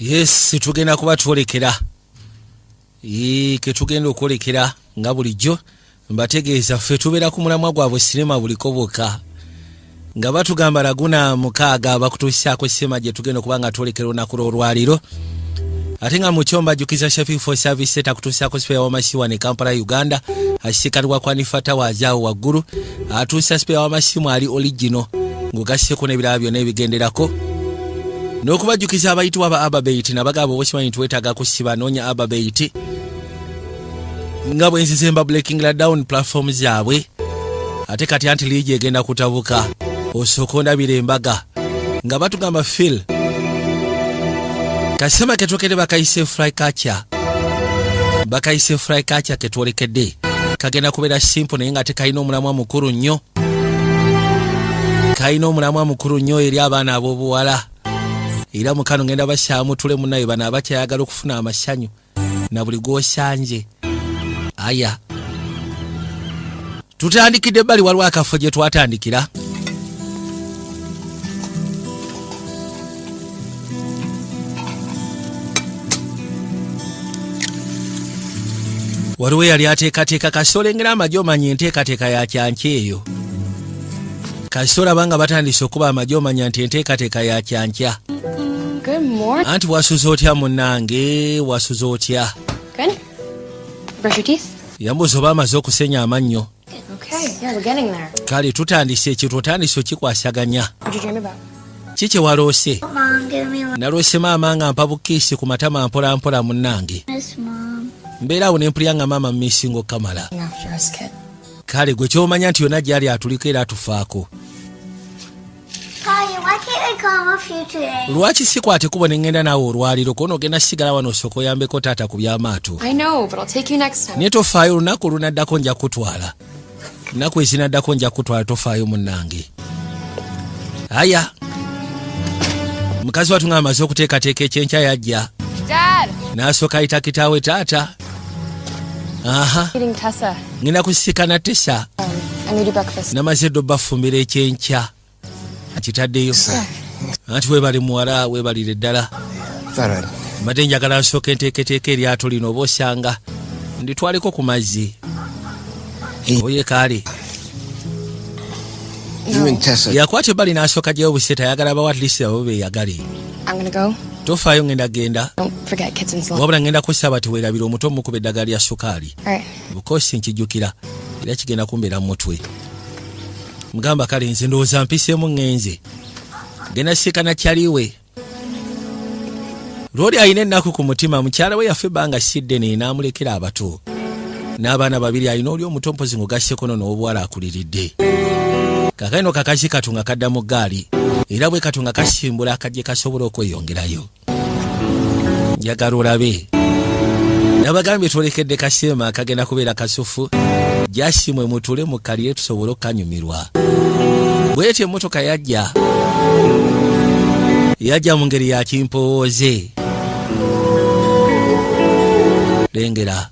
Yes, tugenda kuba twolekera. Ke tugenda okwolekera nga bulijjo mbategeeza ffe tubeera ku mulamwa gwabwe sinema buliko bwokka. Nga batugamba Laguna mukaaga bakutuusaako sema gye tugenda okuba nga twolekera olunaku lw'olwaliro. Ate nga mu kyomba jjukiza Sheffield for Service Center kutuusaako Spare w'amasimu ne Kampala Uganda akisikalibwa kwa Nifata wazaawo waggulu atuusa Spare w'amasimu ali original ng'ogasseko n'ebirala byonna ebigenderako. N'okubajjukiza abayitibwa aba Ababeit nabagamba obukimanyi twetaaga kusiba noonya Ababeit nga bwenzizemba breaking down platform zaabwe. Ate kati anti liigi egenda kutabuka osooka ondabira embaga nga batugamba Phil kasema ketwekede bakayise fry culture ketwolekedde kagenda kubeera simple naye nga tekalina omulamwa mukulu nnyo. Kalina omulamwa mukulu nnyo eri abaana ab'obuwala. Era mukano ngenda basaamu tule munaye bana abakyayagala okufuna amasanyu na buli gw'osanje. Aya tutandikidde bali waliwo akafo gye twatandikira. Waliwo yali ateekateeka Kasoola engera amagye omanya enteekateeka ya kyanki eyo. Kasoola banga batandise okuba amagye omanya nti enteekateeka ya kyankya. Good morning. Anti wasuza otya munnange wasuza otya? Good. Brush your teeth? Yambuza oba amaze okusenya amannyo. Okay, yeah, we're getting there. Kale tutandise ekyo otandise okikwasaganya. What'd you dream about? Kiki waloose? Mom, give me one. Naloose maama nga mpa bukiisi ku matama mpola mpola munnange. Yes, Mom. Mbeera awo ne mpulira nga maama mmisingo Kamala. After us, kid. Kale gwe kyomanya nti yonna gy'ali atuliko era atufaako. Kaya, why can't I come with you today? Lwaki sikwate kubo ne ngenda naawe olwaliro kono ogenda sigala wano osooka oyambeko taata ku by'amaato. I know, but I'll take you next time. Naye tofaayo olunaku lunaddako nja kutwala. Nnaku ezinaddako nja kutwala tofaayo munnange. Aya. Mukazi watu nga amaze okuteekateeka ekyenkya yajja. Dad! N'asooka ayita kitaawe taata. Aha. Eating Tessa. Ngenda kusisikana Tessa. I made you breakfast. Namaze ddo bafumbira ekyenkya. Akitaddeyo. Anti weebali muwala weebalire ddala. Mbadde njagala nsooka enteeketeeka eryato lino oba osanga nditwaleko ku mazzi. Oye kaale. Yakwata ebbali n'asooka gyeyo buseta ayagala bawa atlisi abo beeyagale. I'm gonna go. Tofaayo ngenda genda. Don't forget kids in salon. Wabula ngenda kusaba tiweerabira omuto mukuba eddagala lya sukaali. Alright. Bukosi nkijjukira era kigenda kumbeera mu mutwe. Mugamba kale nze ndowooza mpiseemu ngenze. Genda sikana kyaliwe. Lodi ayina ennaku ku mutima mukyala we yafa ebbanga siddene n'amulekera abato. N'abaana babiri alina oli omuto mpozi ng'ogasseko n'obuwala akuliridde. Kakano kakazi katunga kadda mu ggaali era bwe katunga kasimbula akajje kasobola okweyongerayo. Njagala olabe. Nabagambye twolekedde kaseema akagenda kubeera kasufu. Jasimwe mutule mu kaliye tusobole okanyumirwa. Bwete emmotoka yajja. Yajja mu ngeri ya kimpowooze. Lengera.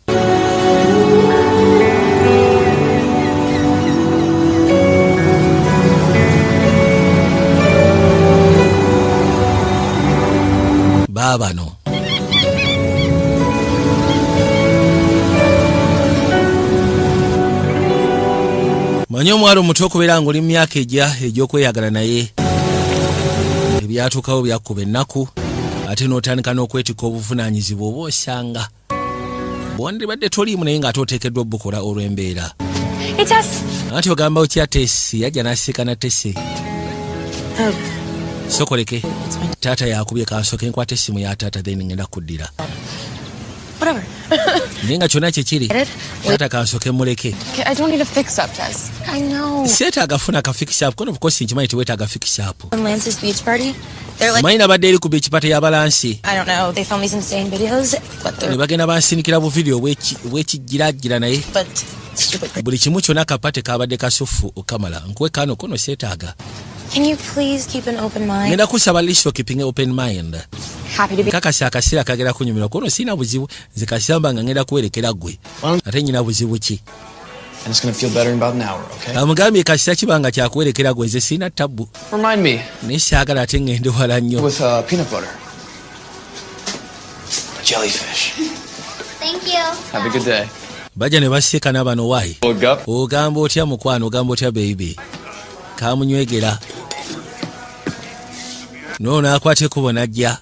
Baabano. Manyi omwalo omuto okubeera ng'oli mu myaka egy'okweyagala naye ebyatuukawo byakkuba ennaku ate n'otandika n'okwetika obuvunaanyizibwa oba osanga bwandibadde toliimu naye ng'ate oteekeddwa obbukola olw'embeera. Hey, Tess. Anti ogamba otya Tessi yajja n'asiikana Tessi. Sokoleke taata yakubye kansooke nkwata essimu ya taata then ngenda kuddira. Whatever. Naye nga kyonna kikiri taata kansooke muleke. Okay, I don't need a fix-up, Tess. I know. Seetaaga funa ka fix up kono bukosi nkimanyi teweetaaga fix up. On Lance's beach party, they're like, Manyi nabadde eri ku beach party y'abalansi. I don't know, they filmed these insane videos, but Ne they're bagenda bansinikira bu video bwekijjirajjira naye but stupid. buli kimu kyonna kapate kabadde kasufu okamala nkuwe kano kono seetaaga. Can you please keep an open mind? Ngenda kusaba liso keeping open mind. Happy to be. Kakasa akaseera kagera kunyumirwa kono sina buzibu zikasamba nga ngenda kuwerekera gwe. Ate nyina buzibu ki? And it's going to feel better in about an hour, okay? Amugambye kasita kibanga kyakuwerekera gweze sina tabbu. Remind me, Naye saagala ate ngende wala nnyo. with peanut butter. jellyfish. Thank you. Have a good day. Baja ne baseka n'abano wayi. Woke up. Ogamba otya mukwano, ogamba otya baby. Kamunywegera. Nono akwate kubo najja.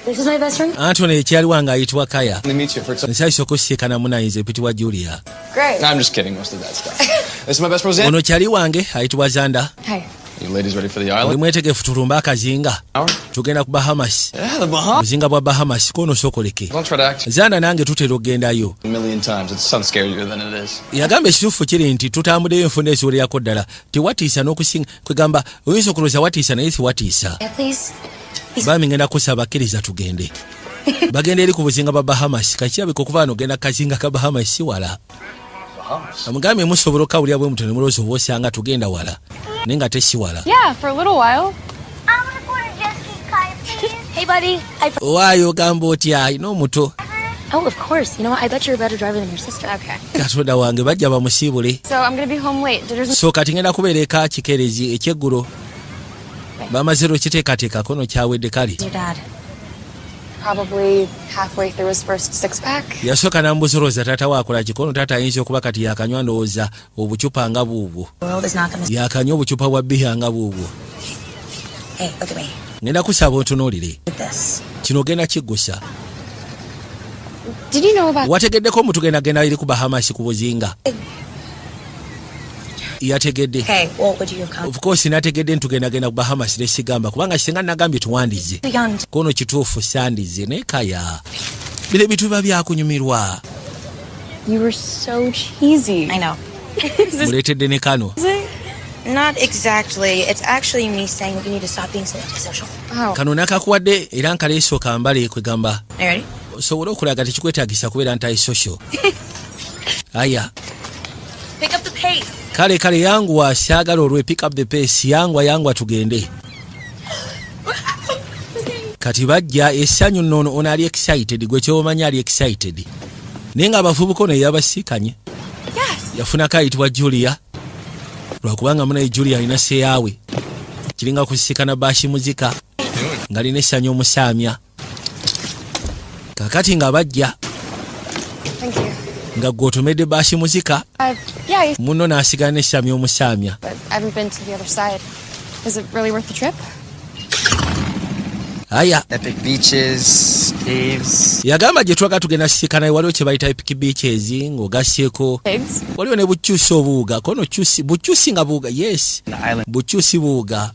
This is my best friend. Anthony ekyali wange ayitibwa Kaya. Let me meet you for some. Nsanyusa okusiika namunayinza epitibwa Julia. Great. No, I'm just kidding. Most of that stuff. This is my best Roseanne. Ono kyali wange ayitibwa Zanda. Hi. You ladies ready for the Oli island? mwetegefu tulumba akazinga. Hour? Tugenda ku Bahamas. Yeah, the Bahamas. Obuzinga bwa Bahamas kono sokoleke. Don't try to act Zanda nange tutera okgendayo. a million times. It sounds scarier than it is. Yagamba ekituufu kiri nti tutambuddeyo enfunda eziwererako ddala tewatiisa n'okusinga kwegamba oyinza okulowooza watiisa naye siwatiisa. Yeah, please. Bami ngenda kusaba bakkiriza tugende. Bagenda eri ku buzinga bwa Bahamas kakirabika okuva wano ogenda kazinga ka Bahamas si wala. Amugambye musobola okawulira bwe mutono mulowooza oba osanga tugenda wala naye nga tesi wala. Yeah, for a little while. I want to go to jet ski kite, please. Hey, buddy. Waayo ogamba otya ayina omuto. Oh, of course. You know what? I bet you're a better driver than your sister. Okay. Katonda wange bajja bamusiibule. So I'm gonna be home late. Dinner's So kati ngenda kubeera eka kikeerezi ekyeggulo. Bamaze okiteekateekako no kyawedde kale. Your dad. probably halfway through his first six-pack. Yasooka n'ambuzolooza taata waakola kikono taata ayinza okuba kati yakanywa ndowooza obucupa nga buubwo. Yakanywa obucupa bwa bbiya nga buubwo. Hey, look at me. Ngenda kusaba ontunuulire. This. Kino ogenda kiggusa. Did you know about... Wategeddeko omutugendagenda eri ku Bahamas ku buzinga. Yategedde. Hey, what would you have come? Of course nategedde ntugendagenda ku Bahamas nesigamba kubanga singa nagambye tuwandize. Kono kituufu sandize naye kaya. Bile bitu biba byakunyumirwa. You were so cheesy. I know. Muleetedde ne kano. Not exactly. It's actually me saying that you need to stop being so antisocial. Oh. Kano nakakuwadde era nkaleeso kambale kwegamba. Are you ready? Osobola okulaga tekikwetaagisa kubeera anti-social. Aya. Pick up the pace. Kale yanguwa siagala olwe pick up the pace yangwa tugende. Kati bajja essanyu nnono ono ali excited gwe kyomanya ali excited. Nenga abavubuka ono yabasikanye. Yes. Yafuna kayitibwa Julia. Lwakubanga munaye Julia alina seyawe. Kiringa kusikana bashi muzika. Ngalina essanyu omusaamya. Kakati nga bajja. Thank you. Nga gwotomedde bashi muzika. Yeah, Muno n'asigala n'essamya omusaamya. but I haven't been to the other side. Is it really worth the trip? Aya. Epic beaches, caves. Yagamba gye twaga tugenda sisikana waliwo kye bayita epic beaches ng'ogasyeko. Pigs? Waliwo ne bukyusi obuuga. Kono bukyusi nga buuga. Yes. The island. Bukyusi buuga.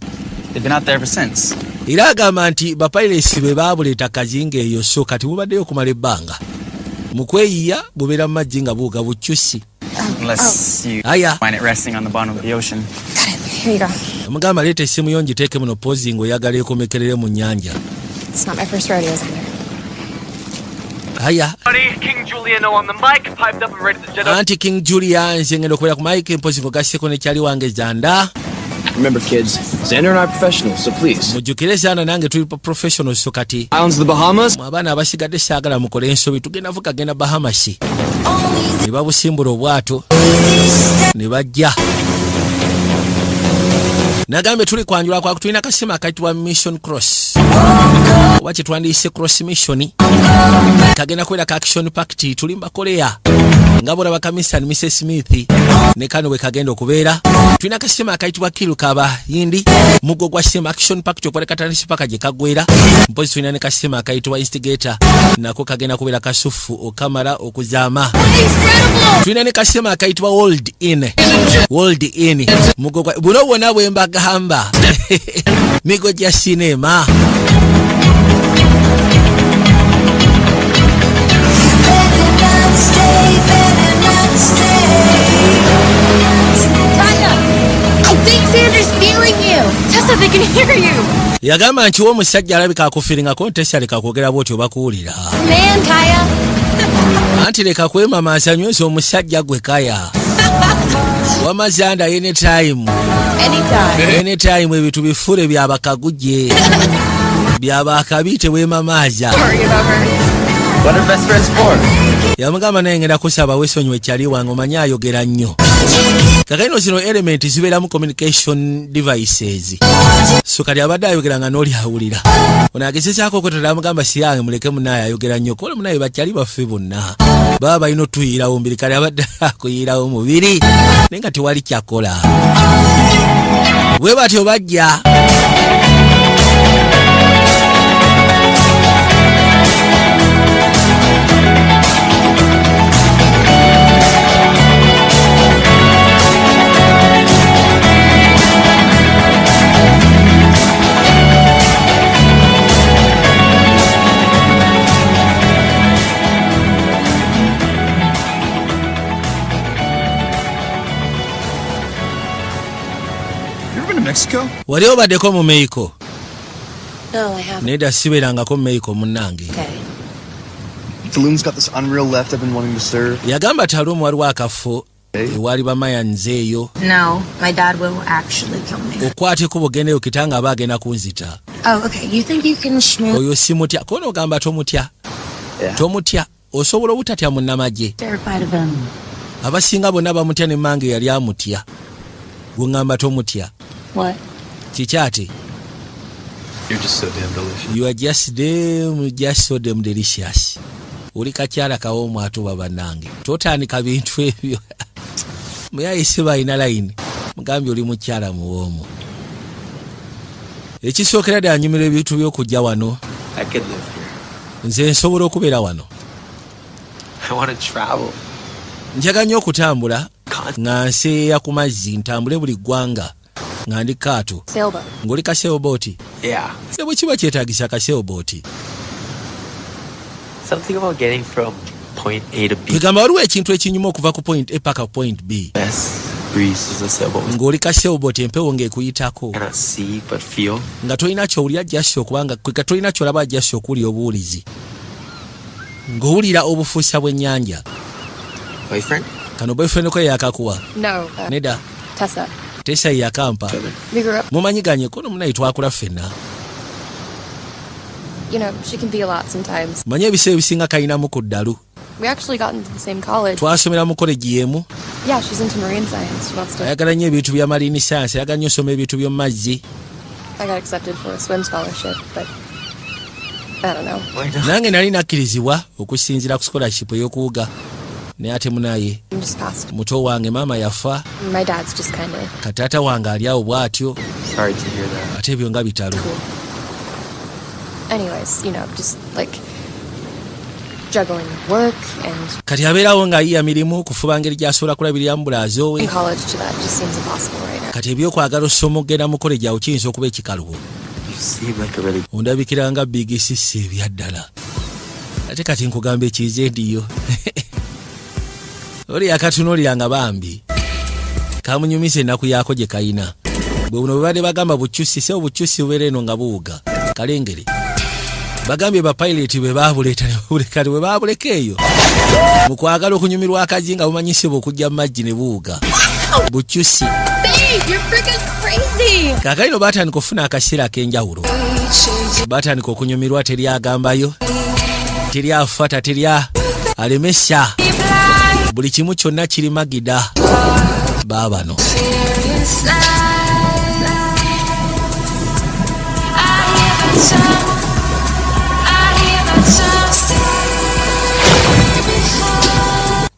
They've been out there ever since. Era agamba nti bapirates be baabuleeta kazinga eyo so kati mubaddeyo okumala ebbanga. Mu kweyiya bubeera mu mazzi nga buuga bukyusi. Unless you Aya. find it resting on the bottom of the ocean. Got it. Here you go. Amugamba leeta essimu yo ngiteeke muno pozi ng'oyagala ekomekerere mu nnyanja. It's not my first rodeo either. Aya. King Juliano on the mic, piped up and ready to jet up. Anti King Julia nze ngenda okubeera ku mike mpozi ng'ogasseko ne kyali wange Zanda. Remember, kids, Xander and I are professionals, so please. Mujjukire Zanda nange tuli professional so kati. Islands of the Bahamas. Abaana abasigadde saagala mukole ensobi tugenda vuga genda Bahamas. Ne babusimbula obwato ne bajja. Nagambe tuli kwanjula kwa kutulina kasema akayitibwa Mission Cross. Oba kye twandiise Cross Mission. Kagenda kwera ka Action Pact tuli mbakoleya. Nga bw'olaba Kamisan Mrs. Smith ne kano bwe kagenda okubeera. Tulina kasema akayitibwa Kilu Kabahindi. Mugo gwa Sema Action Pact okwoleka tanisi paka gye kagwera. Mpozi tulina ne kasema akayitibwa Instigator. Nako kagenda kubeera kasufu okamala okuzaama. Tulina ne kasema akayitibwa World In. World In. Mugo gwa buno bwonna bwe mbagamba. Migo gya sinema. I think Xander's feeling you. Tessa, they can hear you. Yagamba nti omusajja alabika akufiringako ntesi leka kwogera bw'otyo bakuwulira. Man, Kaya. Anti leka kwemamasa nyweza omusajja gwe Kaya. Wamazanda anytime. Anytime ebintu bifure byabakaguje. Byabakabi tewemamaza. Sorry about her. What are best friends for? Yamugamba naye ngenda kusaba weesonyiwe kyali wange omanyi ayogera nnyo. Kakaino zino element zibeera mu communication devices. So kali abadde ayogeranga n'oli awulira. Ono agezezaako okwetonda amugamba siyange muleke munaye ayogera nnyo. Kola munaye bakyali baffe bonna. Baba balina otuyirawo mubiri kali abadde akuyirawo mubiri. Naye nga tewali kyakola. Bwe batyo bajja. Mexico? Wali obaddeko mu Mexico? No, I haven't. Neda siberangako mu Mexico munnange. Okay. Tulum's got this unreal left I've been wanting to serve. Yagamba Tulum waliwo akafo ewali bamayans eyo. No, my dad will actually kill me. Okwateko bugendeyo kitanga aba agenda kunzita. Oh, okay. You think you can schmooze? Oyo simutya. Kono ogamba tomutya. Yeah. Tomutya. Osobola obutatya munnamagye. Terrified of him. Abasinga bonna bamutya ne mange yali amutya. Gwe ngamba tomutya. What? Kikyati. You're just so damn delicious. You are just so damn delicious. Uli kakyala kawomu atuba bannange. Totandika bintu ebyo. Muyayise balina layini. Mugambye oli mukyala muwoomu. Ekisookera ddala nyumira ebintu by'okujja wano. I could live here. Nze nsobola okubeera wano. I want to travel. Njaga nnyo okutambula nga nseeya ku mazzi ntambule buli ggwanga nga ndi kaato. Sailboat. Ng'oli ka sailboat. Yeah. Ne bwe kiba kyetaagisa ka sailboat. Something about getting from point A to B. Kwegamba waliwo ekintu ekinyuma okuva ku point A paka point B. Yes. Breeze is a sailboat. Ng'oli ka sailboat empewo ng'ekuyitako. Cannot see but feel. Nga tolina kyowulira jjasi okubanga kweka tolina kyolaba jjasi okuli obuwulizi. Ng'owulira obufuusa bw'ennyanja. Boyfriend? Kano boyfriend ko yakakuwa. No. Neda. Tessa. Tessa yakampa. We grew up. Mumanyiganye kono munayi twakula ffenna. You know, she can be a lot sometimes. Manye ebiseera ebisinga kayinamu ku ddalu. We actually got into the same college. Twasomera mu koleji y'emu. Yeah, she's into marine science. She wants to. Ayagala nnyo ebintu bya marine science. Ayagala nnyo osoma ebintu by'omu mazzi. I got accepted for a swim scholarship, but I don't know. Why not? Nange nali nakkirizibwa okusinziira ku scholarship ey'okuwuga. Naye ate munaye I'm just past. muto wange maama yafa. My dad's just kind of Kataata wange ali awo bw'atyo. Sorry to hear that. Ate ebyo nga bitalo. cool. Anyways, you know, just like juggling work and Kati abeerawo ng'ayiya mirimu kufuba ngeri gy'asobola kulabiriramu bulaazo we. in college to that just seems impossible right now. Kati ebyokwagala osoma okugenda mu koleji awo kiyinza okuba ekikalubo. You seem like a really... Ondabikira nga big sisi ebya ddala. Ate kati nkugamba ekize ndiyo. Oli yakatunuulira nga bambi. Kamunyumiza ennaku yaako gye kayina. Bwe buno bwe badde bagamba bukyusi, se obukyusi bubeera eno nga buwuga. Kalengere. Bagambye bapayireti bwe baabuleeta ne babuleka bwe baabuleka eyo. Mu kwagala okunyumirwa akazi nga bumanyisibwa okujja mu mazzi ne buwuga. Bukyusi. Babe, you're freaking crazy. Kaakano baatandika okufuna akaseera ak'enjawulo. Baatandika okunyumirwa teri agambayo. Teri afata, teri alemesa. Buli kimu kyonna kiri magida. Baabano.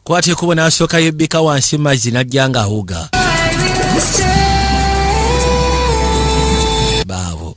Kwati ekubo n'asooka yebbika wansi mazzi n'ajja ng'awuga. Baabo.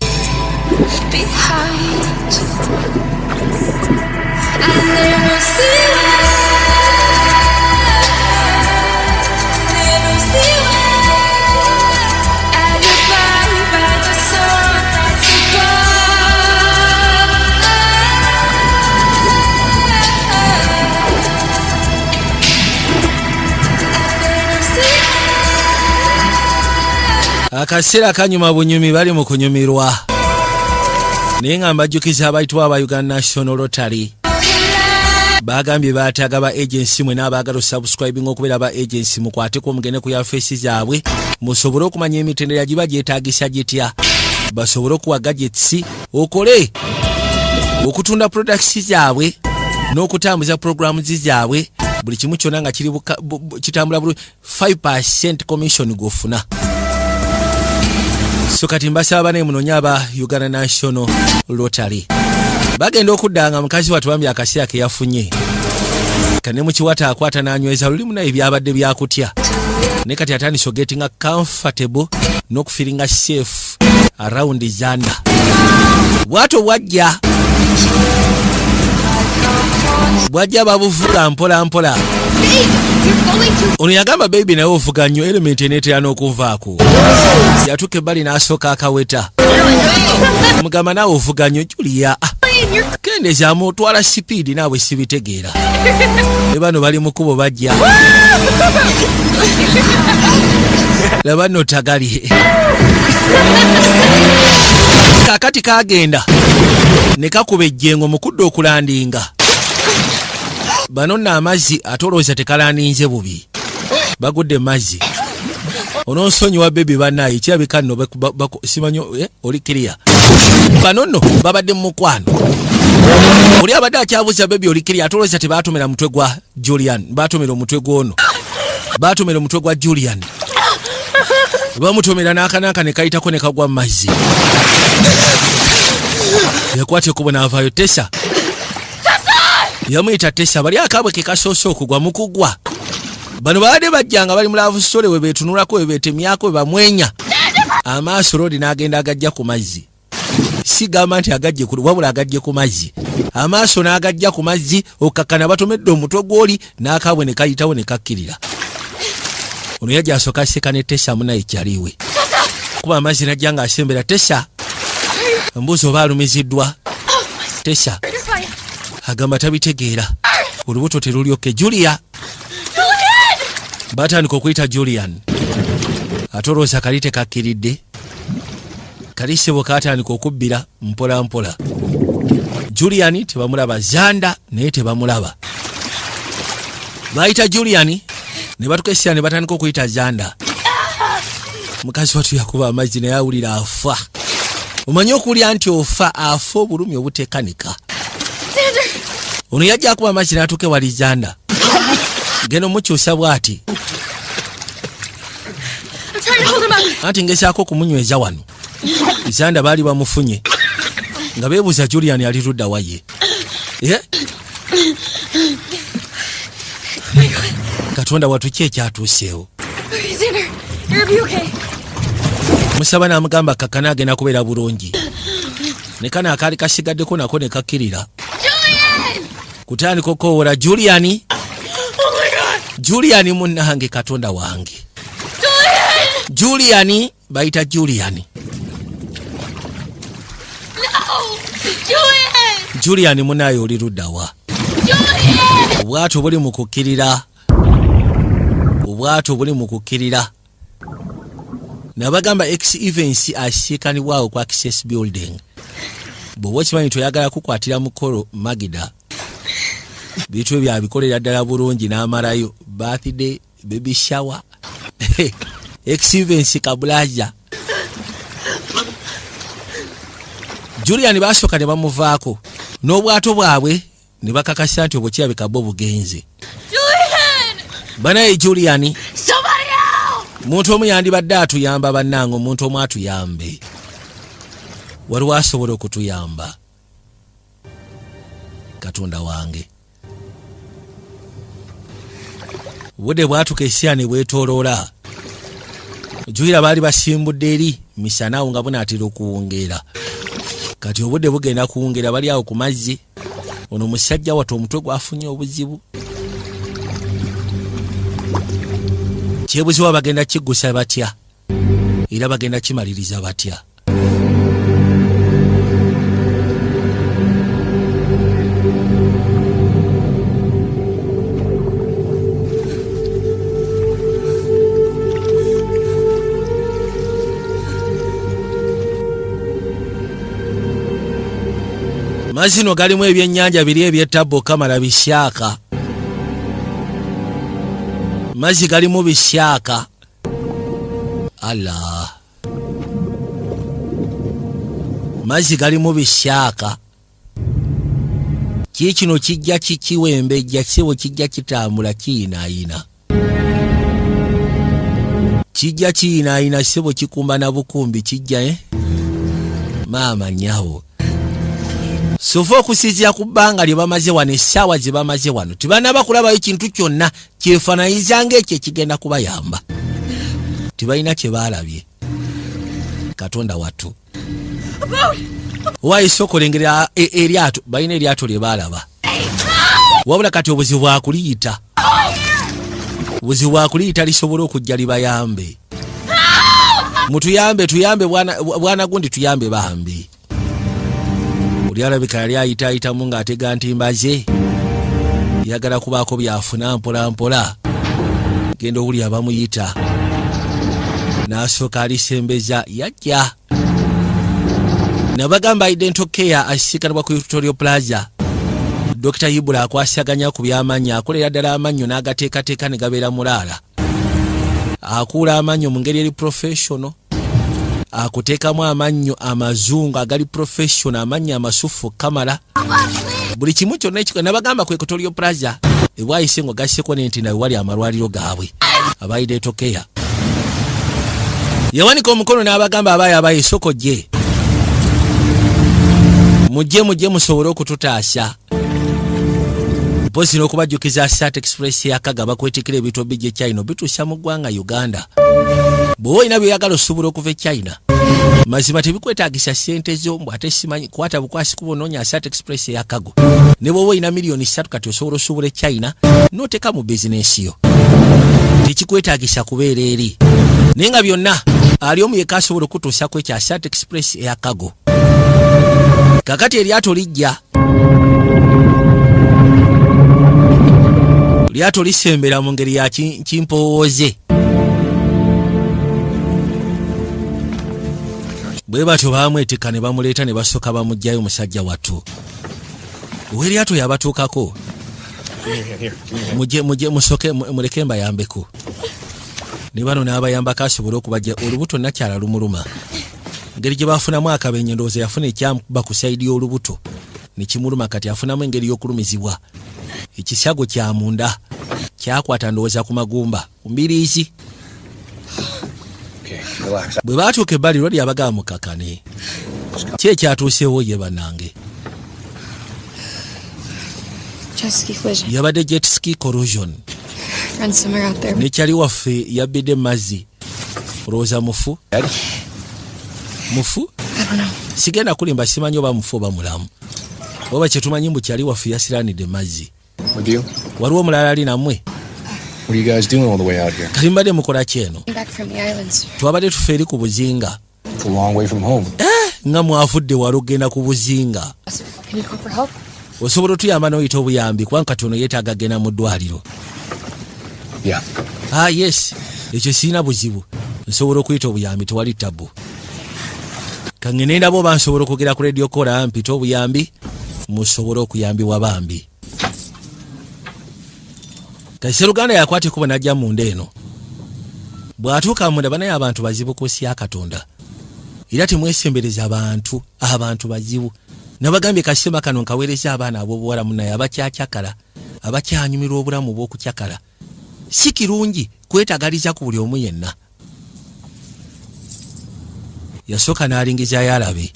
Akaseera kanyuma bunyumi bali mu kunyumirwa. Naye nga mbajjukiza abayitibwa aba Uganda National Lottery. Bagambye baataaga ba agency mwe n'abaagala subscribing okubeera ba agency mukwateko mugende ku ya face zaabwe musobole okumanya emitendera giba gyetaagisa gitya. Basobole okuwa gadgets okole okutunda products zaabwe n'okutambuza programs zaabwe buli kimu kyonna nga kitambula bulungi 5% commission gw'ofuna. So kati mbasaba bane munoonye aba Uganda National Lottery bagenda okuddanga mukazi wattu bambi akaseera ke yafunye kane mu kiwata akwata n'anyweza lulimu naye byabadde byakutya ne kati atandise getting comfortable n'okufiringa safe around Zanda. Bwato bwajja babuvuga mpola mpola. Ono yagamba baby naye ovuga nnyo element eneetera n'okuvaako. Yatuuka ebbali n'asooka akaweta. Mugamba naawe ovuga nnyo Julia. Kendezaamu otwala sipiidi naawe sibitegeera. Ne bano bali mu kkubo bajja. Laba nno tagali. Kaakati kaagenda ne kakuba ejjengo mu kudda okulandinga. Bano nno amazzi atolooza tekalandinze bubi. Bagudde mazzi. Onoonsonyiwa bebi bannaye kirabika nno simanyo oli kiriya. Bano nno babadde mu mukwano. Oli abadde akyabuuza bebi oli kiriya atolooza tebaatomera mutwe gwa Julian. Baatomera omutwe gw'ono. Baatomera omutwe gwa Julian. Bamutomera n'akanaka ne kayitako ne kagwa mu mazzi. Yakwate kubo n'avaayo Tessa. Yamuyita Tessa bali akabwe ke kasoose okugwa mu kugwa. Bano babadde bajjanga bali mu love story we beetunulako we beetemyako we bamwenya. Amaaso Lodi n'agenda agajja ku mazzi. Si gamba nti agajje ku wabula agajje ku mazzi. Amaaso n'agajja ku mazzi okakkana batomedde omutwe gw'oli n'akabwe ne kayitawo ne kakkirira. Ono yajja asooka aseka ne Tessa munaye kyaliwe. Kuba amazzi najja ng'asembera Tessa. Mbuuzi oba alumiziddwa. Tessa agamba tabitegeera. Olubuto terulyoke. Julia. Batandika okuyita Julian. Atolooza kali tekakkiridde. Kali ssebo kaatandika okubbira mpola mpola. Julian tebamulaba. Zanda naye tebamulaba. Bayita Julian ne batukesera ne batandika okuyita Zanda. Mukazi wattu yakuba amazzi naye awulira afa. Omanyi okulya nti ofa afa obulumi obutekanika. Ono yajja akuba amazzi n'atuuke wali Zanda. Genda omukyusa bw'ati. Anti ngezaako okumunyweza wano. Zanda baali bamufunye nga beebuuza Julian ali ludda waye. Katonda wattu ki ekyatuuseewo. Musaba n'amugamba kakkana agenda kubeera bulungi. Ne kana akaali kasigaddeko nako ne kakkirira. Kutandika okowoola Julian. Julian munnange Katonda wange. Julian bayita Julian. Julian munaye oli luddawa. Obwato buli mu kukkirira. Obwato buli mu kukkirira. Nabagamba X events asiikanibwawo ku Access Building. Bw'oba okimanyi toyagala kukwatira mukolo Magida. Bitu byabikolera ddala bulungi n'amalayo. Birthday, baby shower. X events kabulaja. Julian basooka ne bamuvaako. N'obwato bwabwe ne bakakasa nti obukirabika bo bugenze. Banaye Julian. Muntu omu yandibadde atuyamba bannange omuntu omu atuyambe. Waliwo asobola okutuyamba. Katonda wange. Budde bwatuka essira ne bwetooloola. Juyira baali basimbudde eri misanaawo nga bunaatera okuwungeera. Kati obudde bugenda kuwungeera bali awo ku mazzi. Ono omusajja wattu omutwe gwafunye obuzibu. Kyebuziwa bagenda kiggusa batya era bagenda kimaliriza batya. Mazino galimu ebyennyanja biri ebyettabbo kamala bisyaka. Mazzi galimu bisyaka. Allah. Mazzi galimu bisyaka. kino kijja kikiwembejja kisewo kijja kitambula kiinaayina kijja kiinaayina kisewo kikumba na bukumbi kijja maama nyawo sofa okusizira ku bbanga lye bamaze wano essaawa ze bamaze wano tibanaba kulabayo kintu kyonna kyefaanayiza ng'ekyo ekigenda kubayamba tibalina kye baalabye katonda wattu wayise okulengera eryato balina eryato lye baalaba wabula kati obuzibu bwakuliyita obuzibu bwakuliyita lisobola okujja libayambe mutuyambe tuyambe bwana gundi tuyambe bambi oli alabika yali ayitaayitamu ng'atega ntimba ze yagala kubaako byafuna mpola mpola genda owuli abamuyita n'asooka alisembeza yajja nabagamba Identical Care asisikanibwa ku Victoria Plaza Dr. Ibula akwasaganya ku by'amannyo akolera ddala amannyo n'agateekateeka ne gabeera mulaala akuula amannyo mu ngeri eri professional akuteekamu amannyo amazungu agali professional amannyo amasufu kamala buli kimu kyonna ekiko nabagamba ku Victoria Plaza ebwayise ngo gasseko nenti nawe wali amalwaliro gaabwe aba Identical Care yawanika omukono n'abagamba abaye isoko gye mujje musobole okututaasa mpozi n'okubajjukiza Sat Express yakagaba kwetikira ebitobi gye China bituusa mu ggwanga Uganda bw'oba olina by'oyagala osuubula okuva e China mazima tebikwetaagisa ssente z'ombwa ate simanyi kwata bukwasi kubonoonya Sat Express yakago ne bw'oba olina miliyoni 3 kati osobola osuubula e China n'oteeka mu bizinensi yo tekikwetaagisa kubeera eri naye nga byonna ali omu yekka asobola okutuusako ekya Sat Express yakago kakati eryato lijja lyato lisembera mu ngeri ya kimpowooze bwe batyo baamwetika ne bamuleeta ne basooka bamugjayo musajja wattu ow'eryato yabatuukako mujje musooke muleke mbayambeko ne bano n'abayambako asobole okubajja olubuto nakyala lumuluma engeri gye bafunamu akabenye ndowooza yafuna ekyamukuba ku sayidi y'olubuto ne kimuluma kati afunamu engeri y'okulumizibwa ekisyago kya munda kyakwata ndowooza ku magumba ku mbiriizi bwe baatuuka ebbali lwali abagaba mukakane ki ekyatuuseewo ye bannange yabadde jet ski corrosion nekyali waffe yabbidde mazzi olowooza mufu sigenda kulimba simanyi oba mufu oba mulamu oba kyetumanyi mbu kyali waffe yasiranidde mazzi waliwo omulala ali nammwe kali mbadde mukola kyeno twabadde tufe eri ku buzinga nga mwafudde wali ogenda ku buzinga osobola otuyamba n'oyita obuyambi kubanga kati ono yeetaaga genda mu ddwaliro yes ekyo sirina buzibu nsobola okuyita obuyambi tewali tabu kangene ndabo bansobola okugera ku radio kola mpita obuyambi musobole okuyambibwa bambi Kaisero Uganda yakwate kuba najja munda eno bw'atuuka munda banaye abantu bazibu kusya Katonda era temwesembereza abantu bazibu nabagambye kasema kano nkaweereza abaana ab'obuwala munaye abakyakyakala abakyanyumirwa obulamu bw'okukyakala si kirungi kwetagaliza ku buli omu yenna yasooka n'alingiza yalabe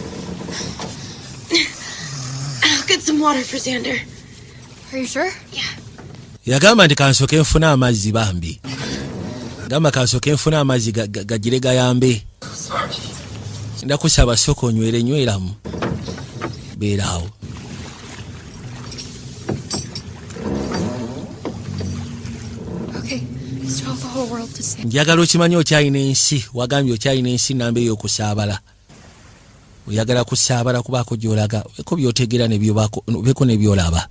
I'll get some water for Xander. Are you sure? Yeah. Yagamba nti kansooke nfuna amazzi bambi gamba kansooke nfuna amazzi gagire gayambe ndakusaba sooka onyweramu beeraawo njagala okimanyi okyalina ensi wagambye okyalina ensi namba ey'okusaabala oyagala kusaabala kubaako gy'olaga beko by'otegeera beko ne by'olaba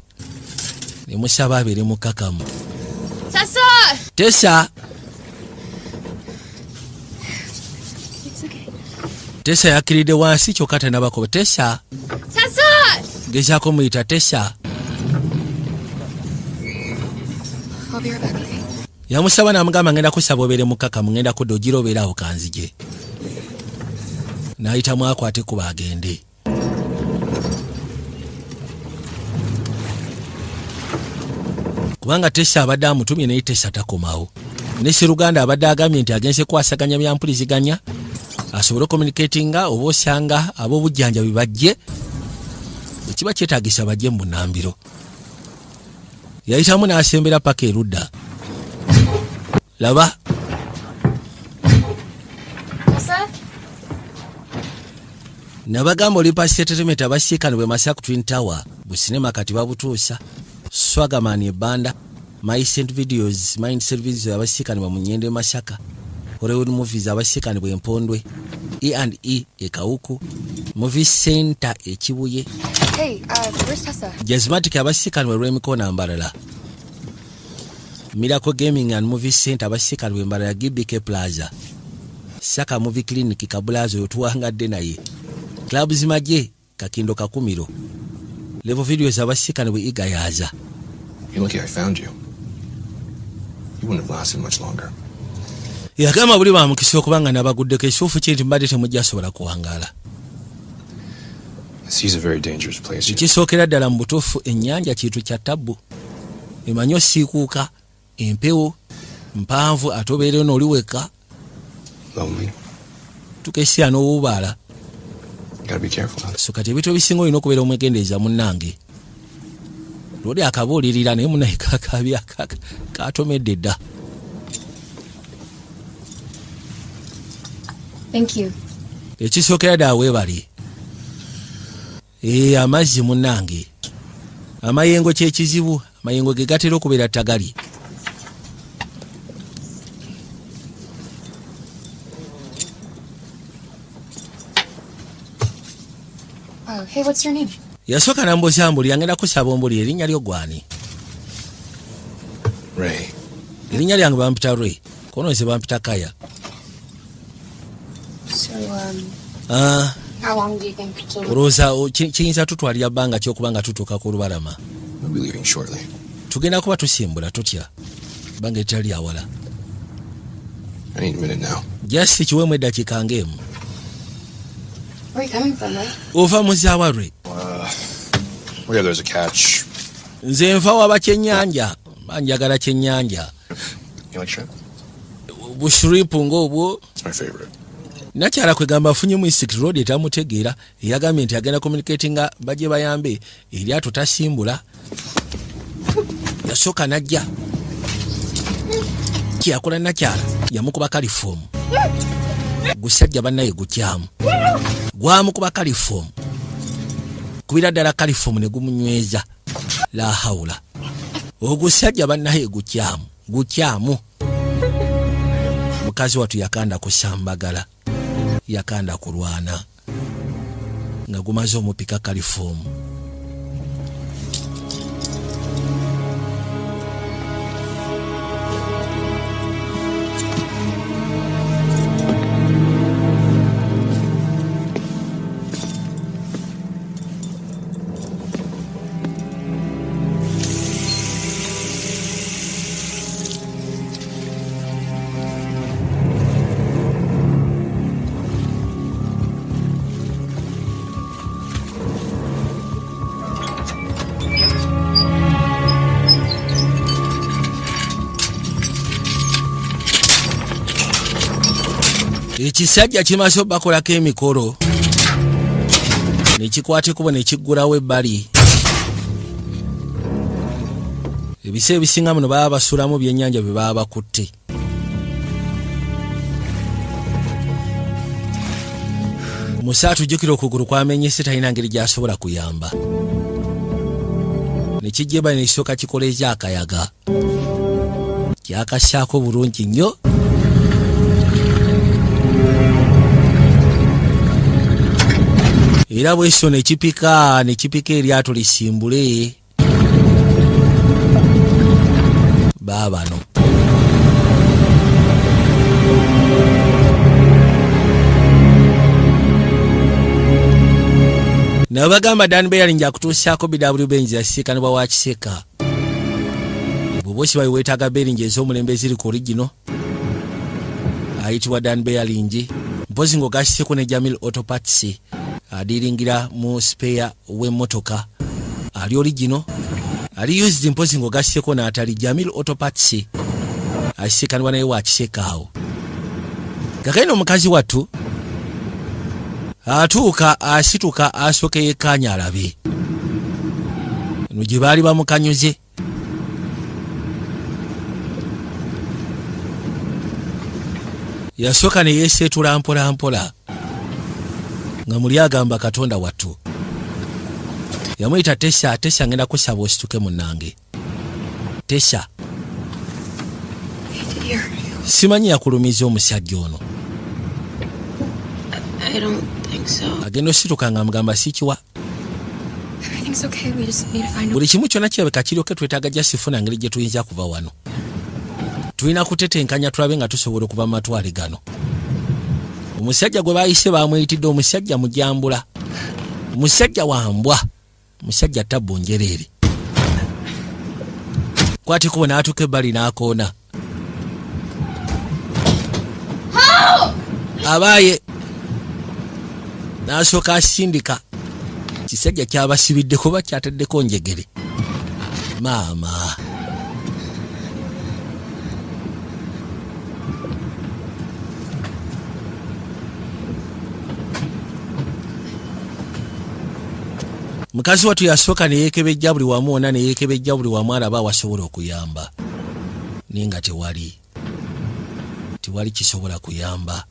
ne musaba abeere mukkakamu Tessa Tessa yakkiridde wansi kyokka tanabako Tessa gezaako muyita Tessa yamusaba n'amugamba ngenda kusaba obeere mukkakamu ngenda kudda ogira obeeraawo kanzige n'ayitamu akwate kuba agende kubanga Tessa abadde amutumye naye Tessa takomawo. Ne Sseruganda abadde agambye nti agenze kwasaganya bya mpuliziganya asobole communicatinga oba osanga ab'obujjanjabi bajje ekiba kyetaagisa bajje mu Bunambiro. Yayitamu n'asembera paka erudda. Laba. Nabagamba oli pasi settlement abasiikano bwe Masaku Twin Tower bu sinema kati babutuusa. Swagaman ebbanda My Saint Videos Mind Services abasiikano ba Munyende Masaka. Hollywood Movies abasiikano bwe Mpondwe. E&E Ekawuku. Movie Center Ekibuye. Hey, where's Tessa? Jazzmatic abasiikano bwe Remco Nambalala. Miracle Gaming and Movie Center abasiikano bwe Mbalala GBK Plaza. Saka Movie Clinic Kabulazo yotuwangadde naye. Club zimaje Kakindo Kakumiro. Level Videos abasiikano bwe Igayaza. You're lucky I found you. You wouldn't have lasted much longer. Yagamba buli bamukisa okubanga nabaguddeko ekisuufu kinti mbadde temujja asobola kuwangaala. The sea's a very dangerous place. Ekisookera ddala mu butuufu ennyanja kintu kya ttabbu. Emanyi osiikuuka, empewo, mpanvu ate obeereyo n'oliweka. Lonely. Tukesya n'obubaala. Gotta be careful. So kati ebintu ebisinga olina okubeera omwegendereza munnange. Lwoli akabuulirira naye munaye kakabya katomedde dda. Thank you. Ekisookera ddala weebali. Amazzi munnange. Amayengo kyekizibu. Amayengo ge gatera okubeera tagali. Hey, what's your name? Yasooka n'ambuuza mbuli yangenda kusaba ombuli erinnya lyo gwani? Ray. Erinnya lyange bampita Ray. Kono nze bampita Kaya. So, how long do you think till... Olowooza kiyinza tutwalira bbanga ki okuba nga tutuuka ku lubalama? We'll be leaving shortly. Tugenda kuba tusimbula tutya. Bbanga etali awala. I need a minute now. Just kiweemu eddakiika ng'emu. Where are you coming from, Ray? Ova muzaawa Ray. Where there's a catch. Nze nva waba kyennyanja. Banjagala kyennyanja. You like shrimp? Bushrimpu ng'obwo. It's my favorite. Nakyala kwegamba afunye mu East Road etamutegeera eyagambye nti agenda communicatinga bajje bayambe eryato tasimbula. Yasooka najja. Kyakola nakyala yamukuba kalifomu. Gusajja bannaye gukyamu. Gwamukuba kalifomu. Kubira ddala kalifomu ne gumunyweza. La haula. Ogusajja bannaye gukyamu. Gukyamu. Mukazi watu yakanda kusambagala. Yakanda kulwana. Nga gumaze omupika kalifomu. Ekisajja kimaze bakolako emikolo nekikwate kubo nekiggulawo ebbali. Ebise ebisinga muno baba basulamu byennyanja bye baba bakutte. Musaatu jukira okugulu kwamenyese talina ngeri gy'asobola kuyamba. Nekijjeba nekisooka kikoleeza akayaga. Kyakassaako bulungi nnyo. Era bweso nekipika eryato lisimbule. Baabano. Nabagamba Dan Bailey nja kutuusaako BW Benz yasiikanibwa wa Kiseka. Bobosi bayi weetaaga Beringi ez'omulembe ziri ku original. Ayitibwa Dan Bailey nji. Mpozi ng'ogasiseko ne Jamil Auto Parts. Adiringira mu spare w'emmotoka. Ali original. ali used mpozi ng'ogasseko n'atali Jamil Autoparts asisikanibwa naye wakisekaawo. Kakano omukazi wattu atuuka asituka asooka yekkaanya alabe no gye baali bamukanyuze. Yasooka ne yeeseetula mpola mpola nga muli agamba Katonda wattu. Yamuyita Tessa. Tessa ngenda kusaba osituke munnange. Tessa. Simanyi yakulumiza omusajja ono. I don't think so. Agenda osituka nga mugamba sikiwa. Everything's okay. We just need to find Buli kimu kyonna kirabika kiryoke twetaaga jasifuna ngeri gye tuyinza kuva wano. Tulina kutetenkanya tulabe nga tusobola okuva mu matwale gano. Omusajja gwe baayise baamuyitidde omusajja mujambula. Musajja wambwa. Musajja tabbu njereere. Kwati kuba n'atuuka ebbali n'akoona. Abaaye n'asooka asindika. Kisajja kyabasibidde kuba kyataddeko njegere. Maama. Mukazi wattu yasooka ne yeekebejja buli wamu wonna ne yeekebejja buli wamu alaba awasobola okuyamba. Naye nga tewali kisobola kuyamba.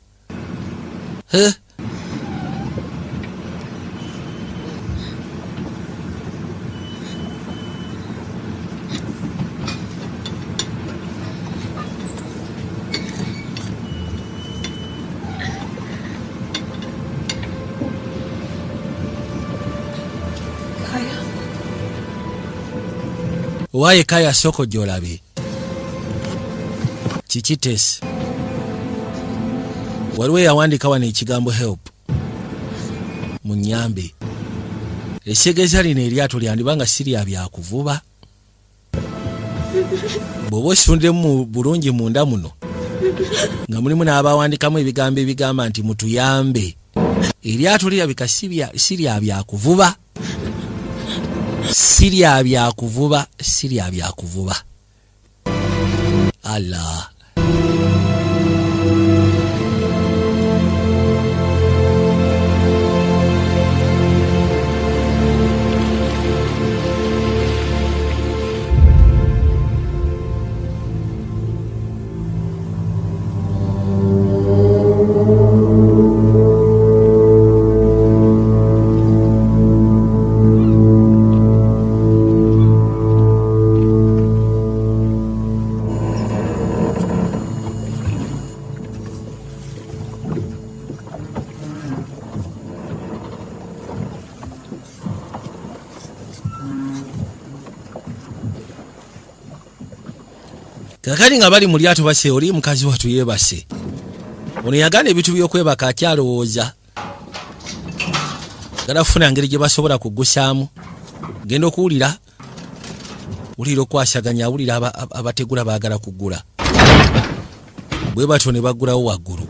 Waaye Kaya soko gy'olabe. Kiki Tess? Waliwo yawandiika wano ekigambo help. Munyambe. Essegeeza lino eryato lyandibanga si lya byakuvuba. Bw'oba osundemu bulungi munda muno nga mulimu n'abawandiikamu ebigambo ebigamba nti mutuyambe. Eryato lirabika si lya byakuvuba. Si lya byakuvuba. Allah. Kakali nga bali mu lyato base oli mukazi wattu yeebase. Ono yagana ebintu by'okwebaka akyalowooza. Galafuna ngeri gye basobola kuggusaamu. Genda okuwulira. Wulira okwasaganya awulira abategula baagala kuggula. Bwe batyo ne baggulawo waggulu.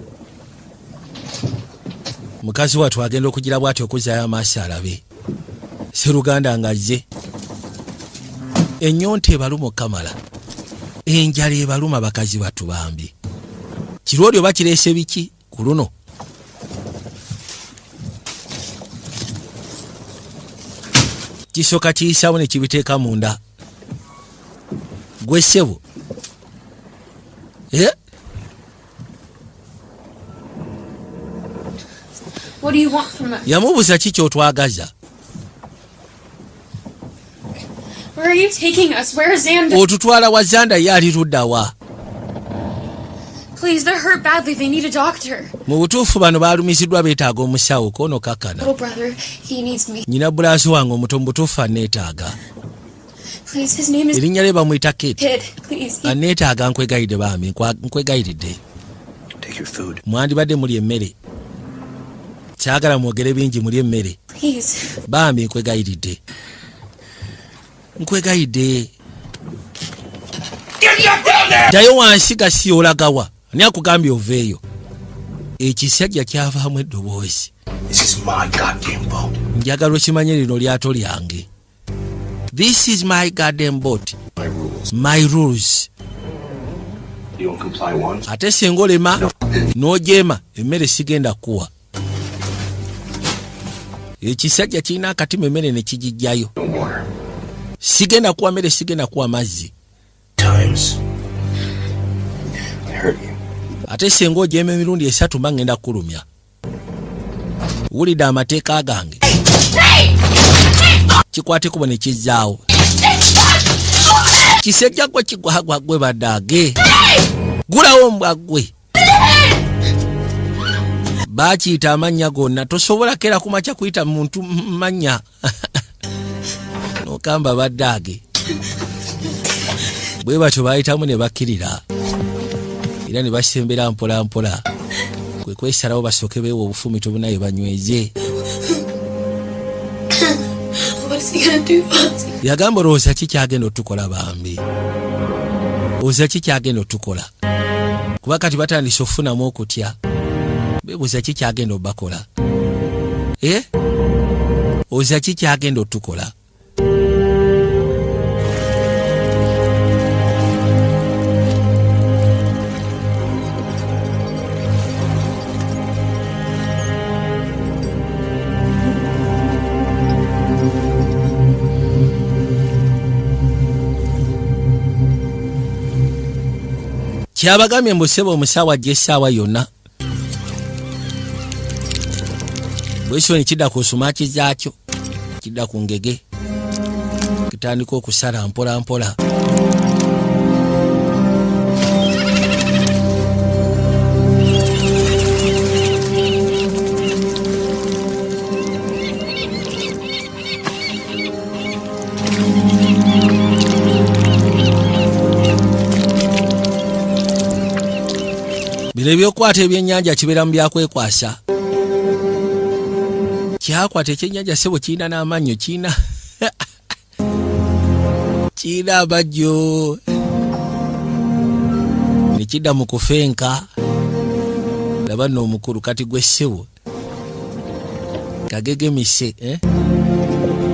Mukazi wattu agenda okugira bw'atyo okuzzaayo amaaso alabe. Sseruganda ng'azze. Ennyonta ebaluma okamala. Enjala ebaluma bakazi battu bambi. Kirwoli oba kireese biki ku luno? Kisooka kiyisaawo ne kibiteeka munda. Gwe ssebo. What do you want from us? Yamubuuza ki ky'otwagaza? Where are you taking us? Where's Xander? Otutwala wa Xander ye ali luddawa? Please, they're hurt badly. They need a doctor. Mu butuufu bano baalumiziddwa beetaaga omusawo kono kakana. Little brother, he needs me. Nyina bulaasi wange omuto mu butuufu aneetaaga. Please, his name is Erinnya lye bamuyita Kate. Kid. Please. Aneetaaga nkwegayidde baami, nkwegayiridde. Take your food. Mwandibadde muli emmere. Kyagala mwogere bingi muli emmere. Please. Baami nkwegayiridde. Nkwegayidde. Ddayo wansi gasi olagawa. Ani akugambye oveeyo? Ekisajja kyavaamu eddoboozi. This is my goddamn boat. Njagala okimanye lino lyato lyange. This is my garden boat. My rules. My rules. You don't comply once. Ate singa olema n'ojeema emmere sigenda kuwa. Ekisajja kirina akatima emmere ne kigijjayo. Sigenda kuwa mmere, sigenda kuwa mazzi. Times. I hurt you. Ate singa ojeema emirundi 3 mba ngenda kulumya. Wulidde amateeka gange. Kikwate kubo ne kizzaawo. Kisajja gwe kigwagwa gwe badage. Gulawo mbwa gwe. Bakiyita amannya gonna tosobola kera kumakya kuyita muntu mannya. Nokamba badage. Bwe batyo bayitamu ne bakkirira. Era ne basembera mpola mpola. Kwe kwesalawo basooke beewa obufumito bunaye banyweze. Yagamba olowooza kikyagenda otukola bambi. Olowooza kikyagenda otukola. Kuba kati batandise okufunamu okutya. Beebuuza kikyagenda obakola. Olowooza kikyagenda otukola. Kyabagambye mbusebo omusawa gy'essaawa yonna. Bwesyo ne kidda ku nsumaki zaakyo, kidda ku ngege, kitandika okusala mpola mpola. Bino ebyokwata ebyennyanja kibeera mu byakwekwasa. Kyakwata ekyennyanja sebo kirina n'amannyo, kirina amajjo. Ne kidda mu kufenka. Laba nno omukulu kati gwe ssebo kagegemise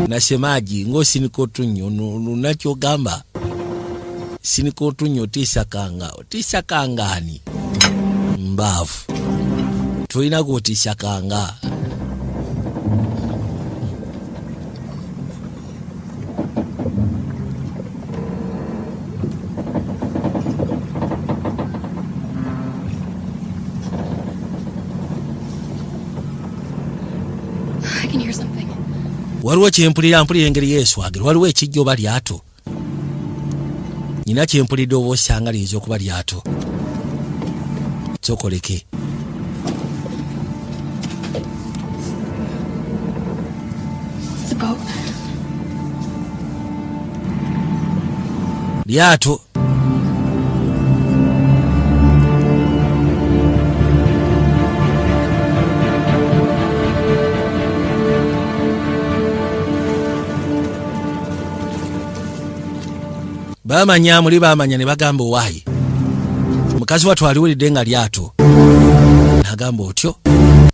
nasemaji ng'osinika otunnyo nunakyogamba sinika otunnyo otiisa kanga ani mbaavu tolina gw'otiisa kanga. Waliwo kyempulira engeri yeeswagira, waliwo ekijjo oba lyato. Nina kyempulidde oba osanga liyinza okuba lyato. Kyokoleke. Lyato. Bamanya muli bamanya ne bagamba owaayi. Mukazi wattu aliwulidde nga lyato. Nagamba otyo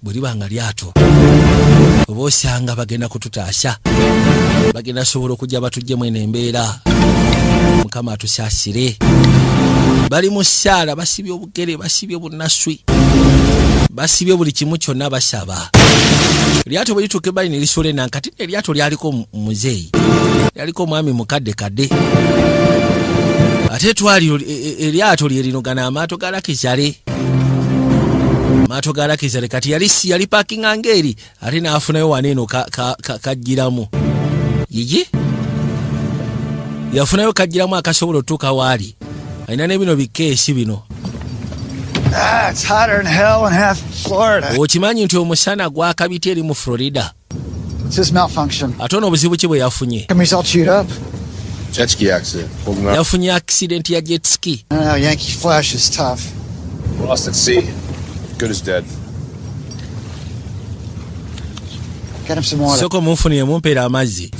bwe liba nga lyato. Oba osanga bagenda kututaasa. Bagenda sobola okujja batuggemu eno embeera. Mukama atusaasire. Bali mu ssaala basibye obugere, basibye bunnaswi. Basibye buli kimu kyonna basaba. Lyato bwe lituuka ebbali ne lisula nankati eryato lyaliko muzeeyi. Lyaliko omwami mukadde kadde. Ate twaliro eryato lye linogana amaato ga Lakizale. Amaato ga Lakizale kati yali parkinga ngeri ate n'afunayo waneeno kajjiramu. Yiji? Yafunayo kajjiramu akasobola otuuka waali. Alina n'ebino bikeesi bino. It's hotter than hell in half Florida. Okimanyi nti omusana gwakabiti eri mu Florida. It's this malfunction. Ate ono obuzibu ki bwe yafunye? Camry's all chewed up. Jet ski accident. Yafunye accident ya jet ski. No, Yankee Flash is tough. Lost at sea. Good as dead. Get him some water. Soko munfunire mumpeera amazzi.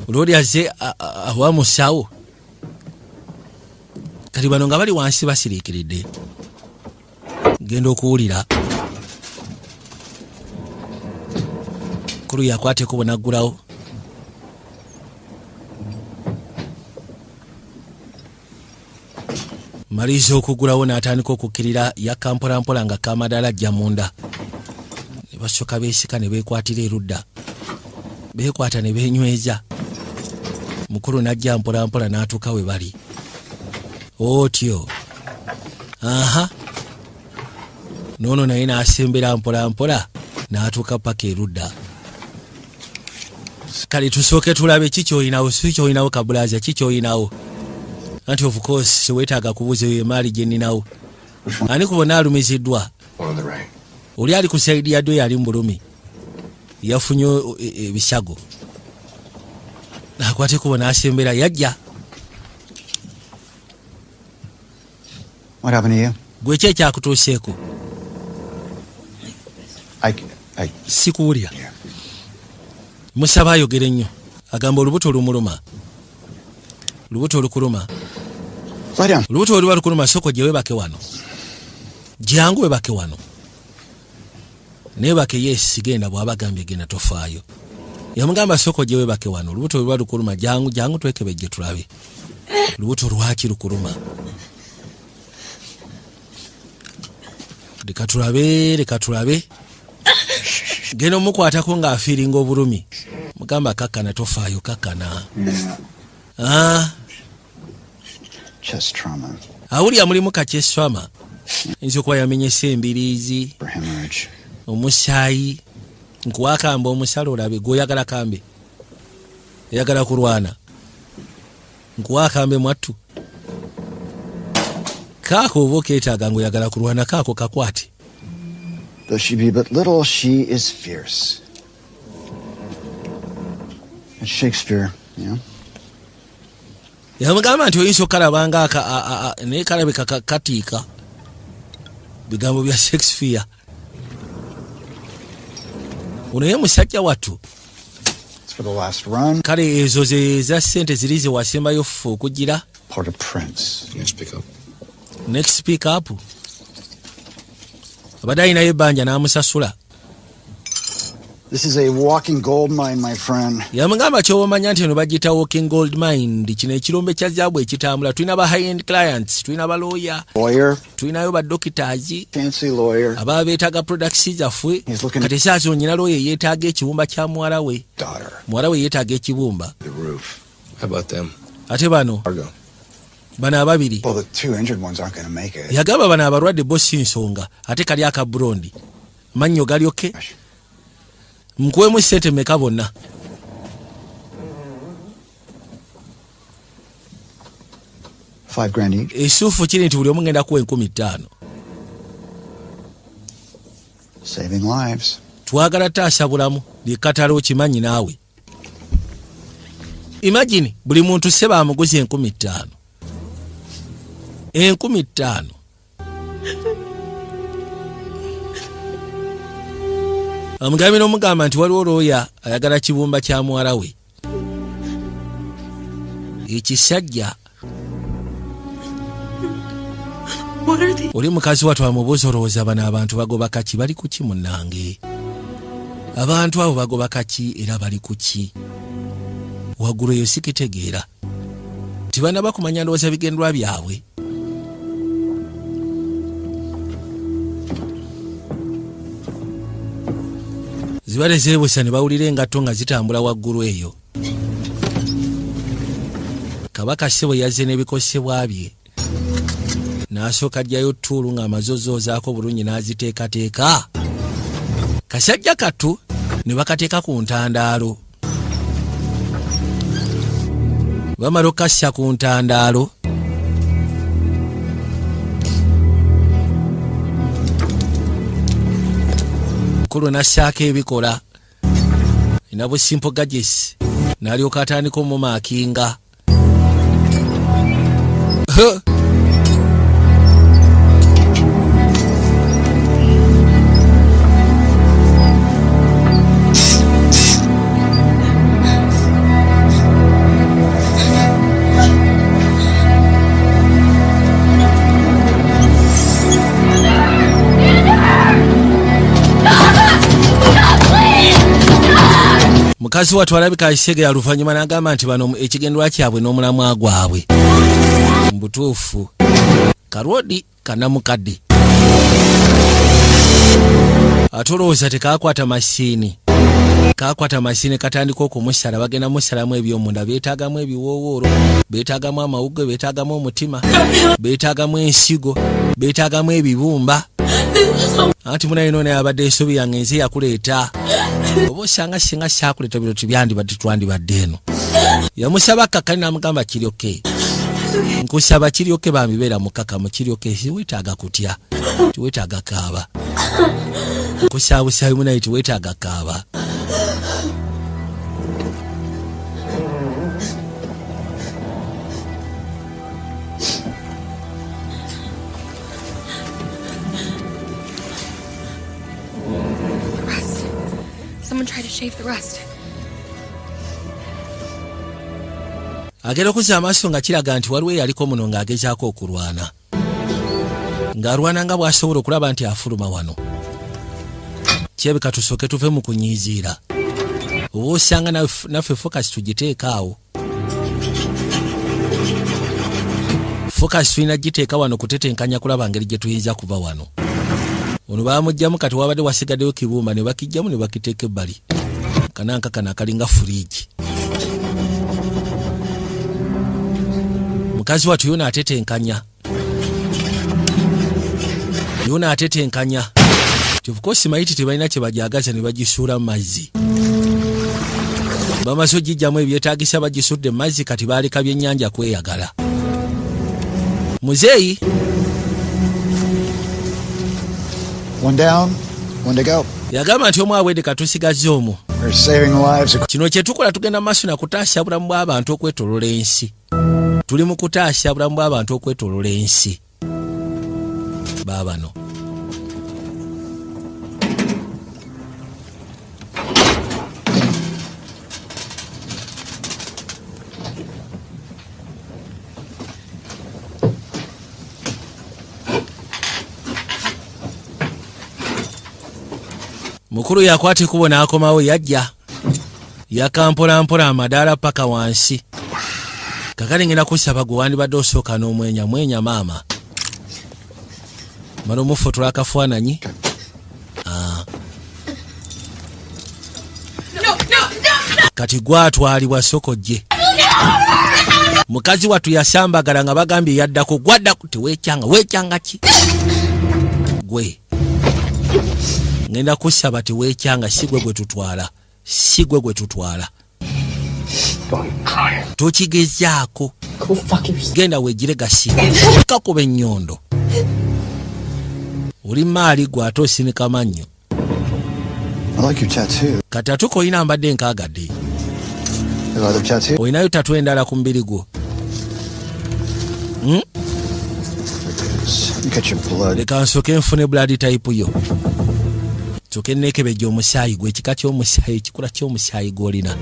Olwoli azze awa musawo. Kati bano nga bali wansi basiriikiridde. Genda okuwulira. Kulu yakwateko bwe naggulawo. maliza okugulawo n'atandika okukkirira yakka mpolampola nga kamadala ajja munda. Ne basooka beesika ne beekwatira erudda, beekwata ne beenyweza. Mukulu n'ajja mpolampola n'atuuka we bali. Otyo aha noono naye n'asembera mpolampola n'atuuka paka erudda. Kale tusooke tulabe kikyoyinawo, si kyoyinawo kabulaza, kikyoyinawo. Anti of course weetaaga kubuuza eyo emaali gye nninawo. Ani kubona alumiziddwa? Oli ali ku saidi yaddo yali mu bulumi, yafunye ebisago. Nakwate kubona asembera yajja. What happened to you? Gwe kye kyakutuuseeko? Sikuwulira. Musaba ayogere nnyo. Agamba olubuto lumuluma. Lubuto lukuluma. Lubuto oluba lukuluma soko gye webake wano. Jangu webake wano. Nebake yes genda bw'abagambye genda tofaayo. Yamugamba soko gye webake wano. Lubuto oluba lukuluma jangu twekebejje tulabe. Lubuto lwaki lukuluma? Leka tulabe. Geno mukwatako ng'afiiringa obulumi. Mugamba kakkana tofaayo kakkana. Chest trauma. Awulya mulimu ka chest trauma. Nso kwa yamenyese embiriizi. Omusaayi. Nkuwakamba omusalo olabe gw'oyagala kambe. Yagala kulwana. Nkuwakambe mwattu. Kaako oba okeetaaga ng'oyagala kulwana kaako kakwate. Though she be but little, she is fierce. It's Shakespeare, yeah. Yamugamba nti oyinza okalabanga naye kalabe katiika. Bigambo bya Shakespeare. Ono ye musajja wattu. For the last run. Kale ezo ze za ssente ziri ze wasembayo ffe okugira. Port-au-Prince. Next pick up. Abadde alinayo ebbanja n'amusasula. This is a walking gold mine, my friend. Yamugamba ky'omanya nti eno bagiyita walking gold mine. Kino ekirombe kya zaabu ekitambula. Tulina ba high-end clients, tulina ba lawyer, tulinayo ba doctors, fancy lawyer, ababa beetaaga products zaffe. Kati saazo nnyina lawyer yeetaaga ekibumba kya muwala we. Muwala we yeetaaga ekibumba. Ate bano ababiri. Well, the two injured ones aren't going to make it. Yagamba bano abalwadde bossi nsonga, ate kali aka bulondi. Mannyo galyoke. Mkuwemu sente meka bonna. $5,000 each. Esuufu kiri nti buli omu ngenda kuwa 15,000. Saving lives. Twagala taasa bulamu likatalo okimanyi naawe. Imagine buli muntu seba amuguzi 15,000. 15,000. Amugambi n'omugamba nti waliwo looya ayagala kibumba kya muwala we. Ekisajja oli mukazi wattu amubuuza olowooza bano abantu bagoba kaki bali ku ki munnange? Abantu abo bagoba kaki era bali ku ki? Waggulu eyo sikitegeera. Tibanaba kumanya ndowooza bigendwa byabwe. Zibale zeebuusa ne bawulira engatto nga zitambula waggulu eyo. Kabaka ssebo yazze n'ebikosebwa bye. N'asooka ajjayo ttuulu ng'amaze ozzoozaako bulungi n'aziteekateeka. Kasajja kattu ne bakateeka ku ntandaalo. Bamala okassa ku ntandaalo. Mukulu n'assaako ebikola. Ina bu simple gadgets. N'alyoka atandika omumaakinga. Mukazi wattu alabika ayisegera luvannyuma n'agamba nti bano ekigendwa kyabwe n'omulamwa gwabwe. Mu butuufu karodi kanamukadde atolooza tekakwata masini kakwata masini katandika okumusala bagenda musalamu ebyomunda beetaagamu ebiwoowoolo beetaagamu amawugwe beetaagamu omutima beetaagamu ensigo beetaagamu ebibumba anti munayo naye abadde ensobi yange nze yakuleeta oba osanga singa saakuleeta bino tibyandibadde twandibadde eno yamusaba kakali namugamba kiryoke nkusaba kiryoke bambibeera mukakamu kiryoke siwetaaga kutya tiwetaaga kaaba nkusaabusabi munaye tiwetaaga kaaba Someone tried to shave the rust. agera okuzza amaaso nga kiraga nti waliwo eyaliko muno ng'agezaako okulwana ng'alwana nga bw'asobola okulaba nti afuluma wano kyebika tusooke tuve mu kunyiiziira oba osanga naffe focus tugiteekaawo focus tulina giteeka wano kutetenkanya kulaba ngeri gye tuyinza kuva wano ono baamugjamu kati wabadde wasigaddeyo kibumba ne bakijjamu ne bakiteeka ebbali kananka kana akalinga furiigi mukazi watu yona atetenkanya tivukosi maiti tebalina kye bajagaza ne bagisuula mu mazzi bamaze ogijjamu ebyetaagisa bagisudde mu mazzi kati baaleka byennyanja kweyagala muzeeyi One down, one to go. yagamba nti omwawedde katusigaze omwo kino kyetukola tugenda maaso nakutaasya bulamu bw'abantu okwetolola ensi tuli mu kutaasya bulamu bw'abantu okwetolola ensi baabano mukulu yakwata ekubo n'akomawo yajja yakampolampola amadaala paka wansi kakali ngenda kusaba gwe wandibadde osooka n'omwenya maama mala omufotola akafaananyi kati gwatwalibwa sokojje mukazi watu yasambagala nga bagambye yaddako gwaddako weekyanga ki gwe ngenda kusaba teweekyanga sigwe gwe tutwala tokigezaako genda weegire gasiba kakuba ennyondo oli maali gwe ate osinika mannyo kati atuko olina mbadde nkaagadde olinayo tatu endala ku mubiri gwo leka nsooke nfune blood type yo soke nekebejja omusaayi gwe ekika ky'omusaayi ekikula ky'omusaayi gw'olina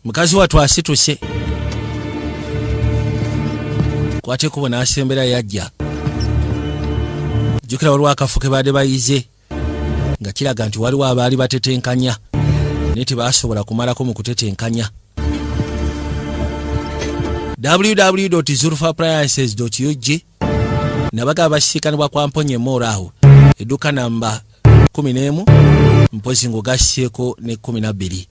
mukazi watu asituse kwate kubo n'asembera yajja jukira waliwo akafo ke baadde bayize nga kiraga nti waliwo abaali batetenkanya naye tebasobola kumalako mu kutetenkanya www.zulfaappliances.ug nabaga basiikanibwa kwa mponye moraawo edduka namba 11 mpozi ng'ogasseeko ne 12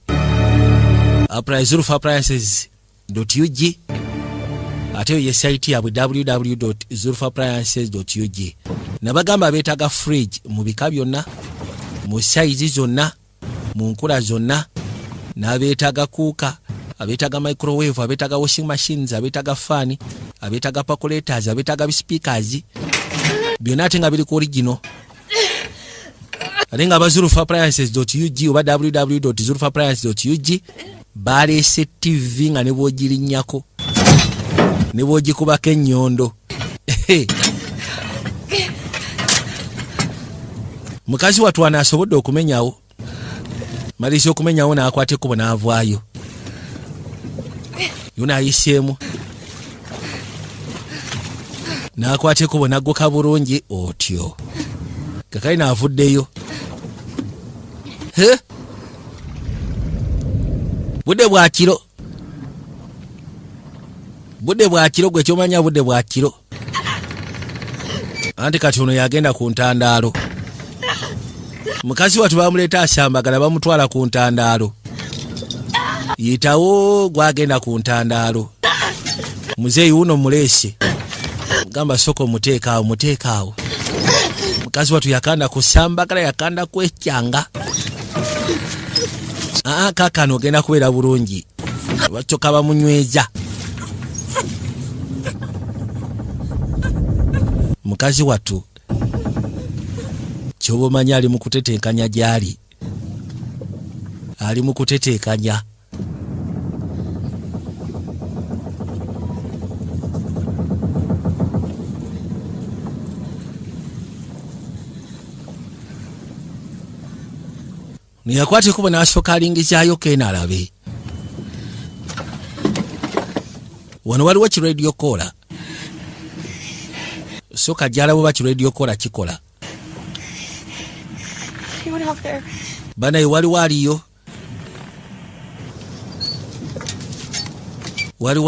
zulfaappliances.ug ate ye site yabwe www.zulfaappliances.ug nabagamba beetaga fridge mu bika byonna mu size zonna mu nkula zonna n'abeetaga kuuka abeetaga microwave abeetaga washing machines abeetaga fan abeetaga percolators abeetaga speakers byonna ate nga biri ku original ate nga abazulfaappliances.ug oba www.zulfaappliances.ug baleese TV nga ne bw'ogirinnyako ne bw'ogikubako ennyondo mukazi watu anaasobodde okumenyawo malisa okumenyawo n'akwata ekkubo n'avaayo yona ayiseemu n'akwateko bw'nagguka bulungi otyo Kakaina avuddeyo budde bwa kiro gwe kyomanya budde bwa kiro anti kati ono yagenda ku ntandaalo mukazi watu bamuleeta asambagala bamutwala ku ntandaalo yitawo gwagenda ku ntandaalo muzeeyi uno mulese gamba soko muteekaawo mukazi watu yakanda kusambagala yakanda kwekyanga kakano ogenda kubeera bulungi bacoka bamunyweza mukazi watu kyobomanya ali mukutetenkanya gyali ali mukutetenkanya niyakwate kuba nashoka alingizaayo Kena alabe wano waliwo kiradio kola soka jala bo kiradio kola kikola bana waliwo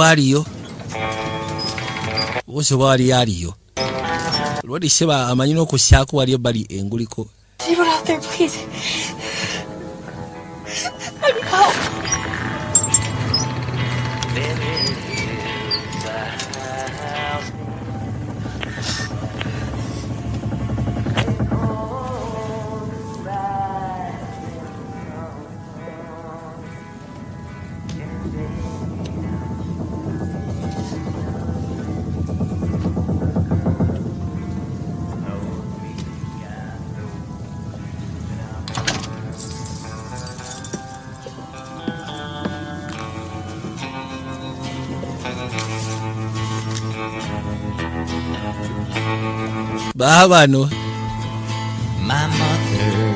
aliyo wose wali aliyo lwadi seba amanyino okusyako wali bali enguliko Anyone out there, please? I need help. Babano. My mother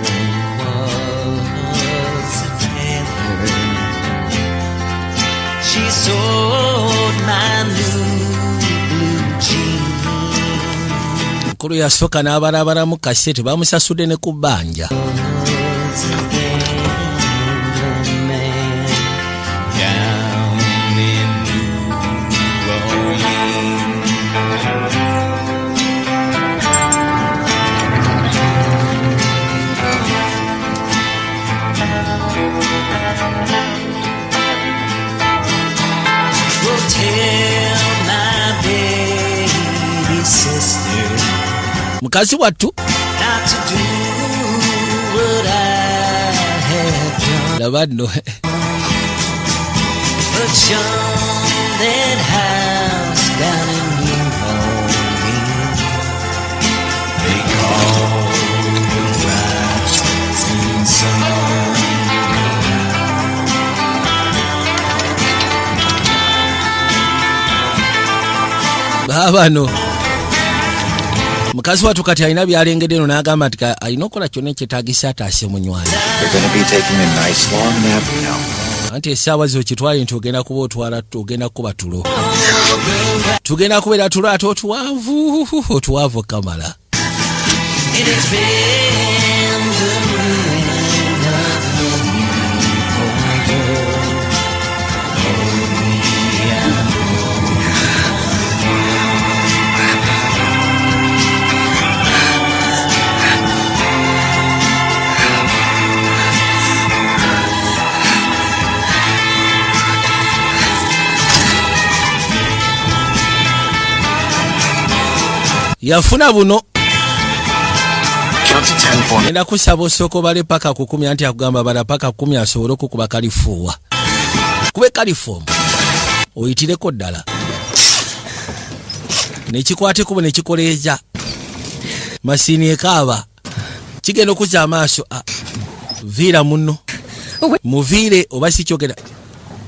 was a tailor. She sewed my new blue jeans. Nkulu yasooka n'abalabala mu kasete bamusasudde ne ku bbanja. Mukazi watu labano babano mukazi watu kati alina byalengedde no n'agamba nti alina okukola kyonna ekyetaagisa ataase munywanyi. Anti essaawa zo kitwale nti ogenda kuba otwala ogenda kuba tulo. Tugenda kubeera tulo ate otuwaavu kamala. Yafuna buno enda kusaba osoko bale paka ku 10 anti akugamba bala paka 10 asobole okukuba kalifuwa kube kalifomu oyitireko ddala nekikwate kubo nekikoleeza masini ekaaba kigenda okuza amaaso viira muno muviire oba si kyogera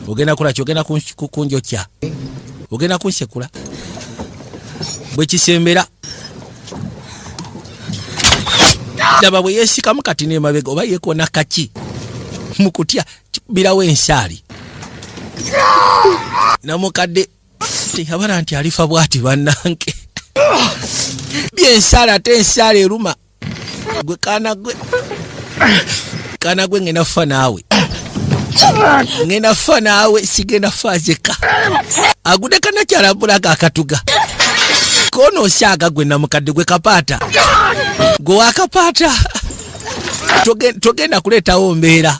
ogenda kola kyogenda kunjokya ogenda kunsekula bwe kisembera daba bwe yesikamu kati ne mabega oba yekona kaki mukutya birawo ensaali namukadde teyabala nti alifa bwati bannanke Byensala tensala eruma. Gwe kana gwe ngenda fa naawe. Ngenda fa naawe sigenda fazeka. Agude kana kyalabula kakatuga. Kono syaga gwe namukadde gwe kapata. Gwe wakapata. Togenda kuletawo mbeera.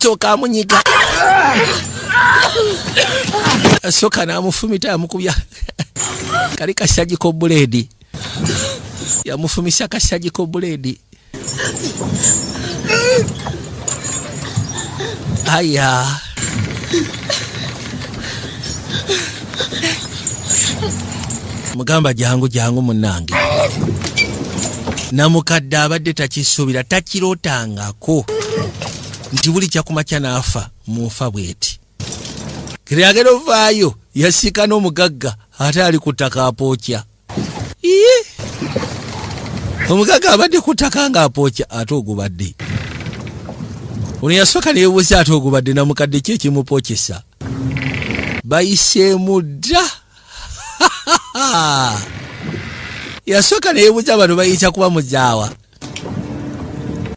Soka munyiga. Soka namufumita amukubya. Kali kasajiko buledi. Yamufumisa kasajiko buledi. Aya. Mugamba jangu munange. Namukadde abadde takisuubira takirotangako nti buli kyakumakya naafa mufa bweti. Kiragero vaayo yasika n'omugagga ate ali ku ttaka apookya. Omugagga abadde ku ttaka ng'apookya ate ogubadde. Ono yasooka ne yeebuuza ate ogubadde namukadde ki ekimupookesa. Bayiseemu dda. Yasooka ne yeebuuza bano bayinza kuba muzaawa.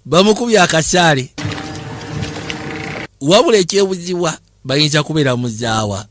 Bamukubye akasaale. Wabula ekyebuzibwa bayinza kubeera muzaawa.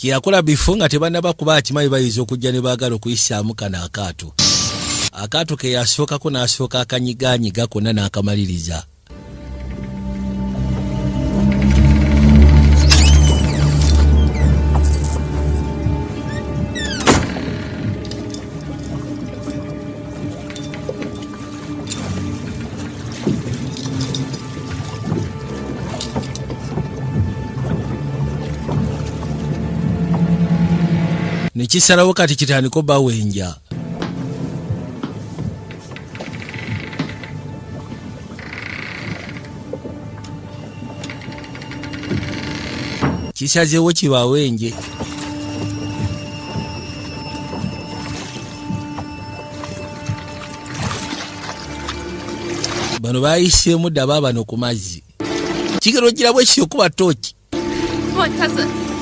Yakola bifunga tebanaba kuba akimanyi bayinza okujja ne baagala okuyisaamu kana akaato. Akaato ke yasookako n'asooka akanyiganyiga konna n'akamaliriza. Nekisalawo kati kitandika bawenja. Kisazeewo kibawenje. Bano bayiseemu dda bano ku mazzi. Kigero gira bwe kityo kuba tooki.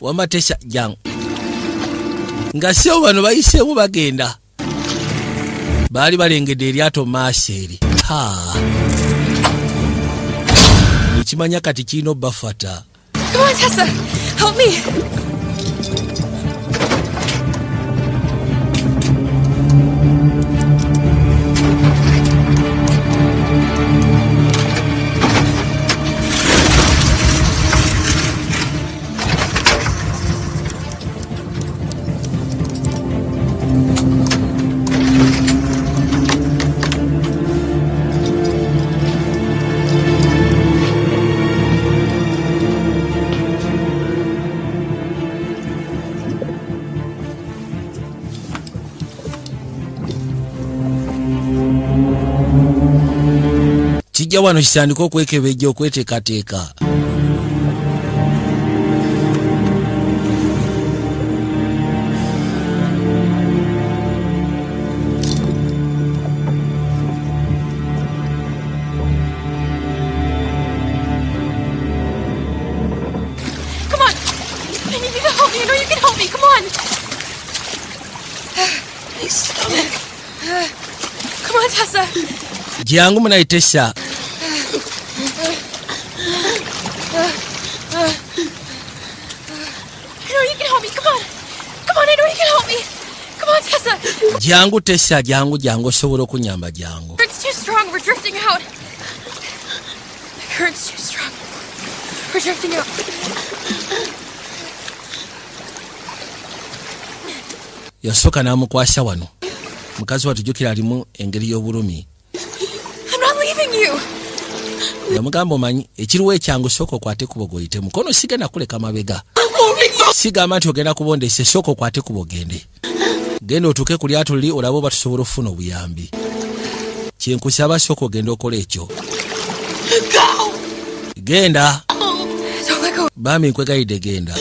Wama Tessa jangu. Nga seewo bano bayiseemu bagenda. Baali balengedde eryato maaso eri. Ekimanya kati kirina obbafata. Come on, Tessa. Help me. Kijja wano kitandika okwekebejja okweteekateeka. Jangu munaye Tessa. Jangu Tessa, jangu osobola okunyamba jangu. It's too strong. We're drifting out. The current's too strong. We're drifting out. Yasooka n'amukwasa wano. Mukazi watujjukira alimu engeri y'obulumi. I'm not leaving you. Yamugamba omanyi ekiriwo ekyangu sooka okwate ku bogoyite mukono sigenda kuleka mabega. Sigamba nti ogenda kubondeesa sooka okwate ku bogende. genda otuuke ku lyato liri olaba oba tusobola okufuna obuyambi. Kyenkusaba sooka ogenda okola ekyo. Genda. Bami nkwegayidde genda.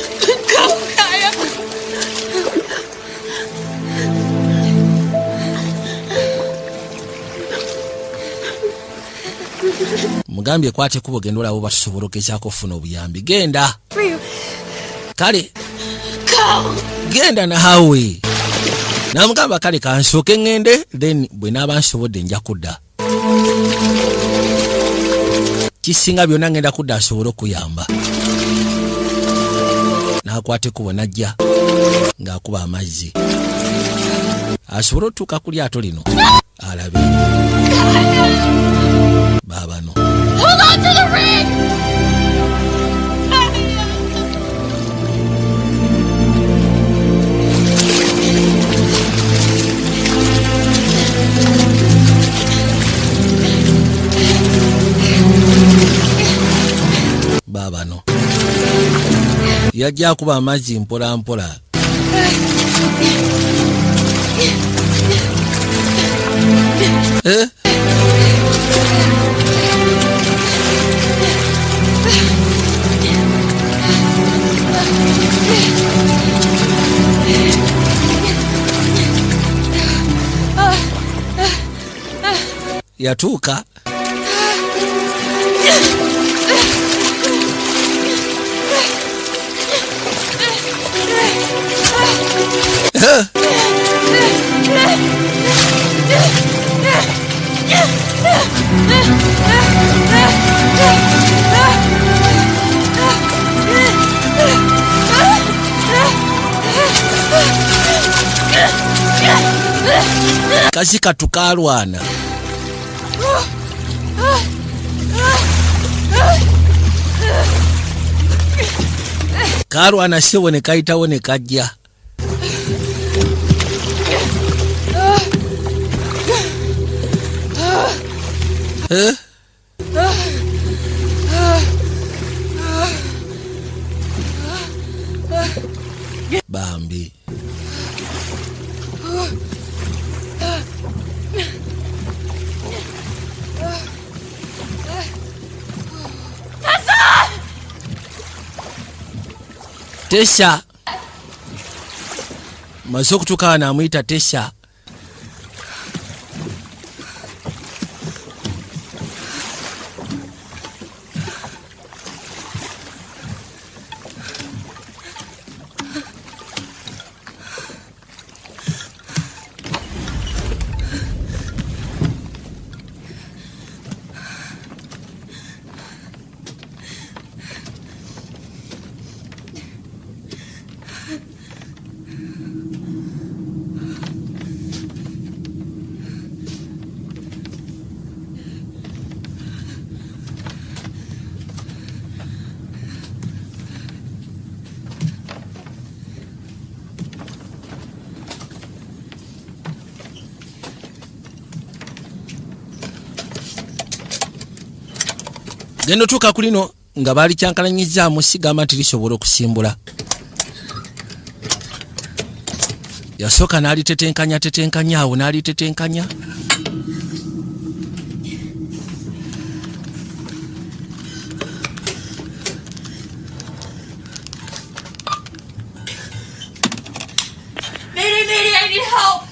Mugambye kwate kubo genda olaba oba tusobola okugezaako okufuna obuyambi. Genda. Kale. Genda nawe. Namugamba kale kansooke ngende then bwe naaba nsobodde nja kudda. Kisinga byonna ngenda kudda asobole okuyamba. N'akwate kubo najja ng'akuba amazzi. Asobole otuuka ku lyato lino alabe. Baabano. Hold on to the ring! Baabano. Yajja akuba amazzi mpola mpola. Yatuuka. Kasi katukalwana. Kalwana sebo ne kayitawo ne kajja. Bambi. Tesha. Maze okutuuka n'amuyita Tesha. Gendo tuka kulino nga bali kyankalanyizza musigama tilisobola okusimbula. Yasoka nali tetenkanya awo nali tetenkanya. Mayday, I need help!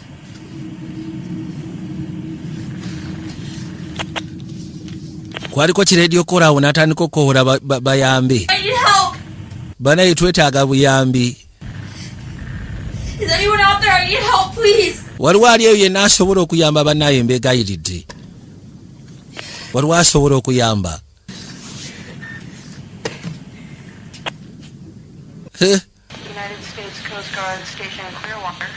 Kwaliko kiredio kola awo n'atandika okukola bayambe. Bana yetwetaaga buyambi. Is anyone out there? I need help, please. Waliwo ali eyo yenna asobola okuyamba bannaye mbegayiridde. Waliwo asobola okuyamba. United States Coast Guard Station in Clearwater.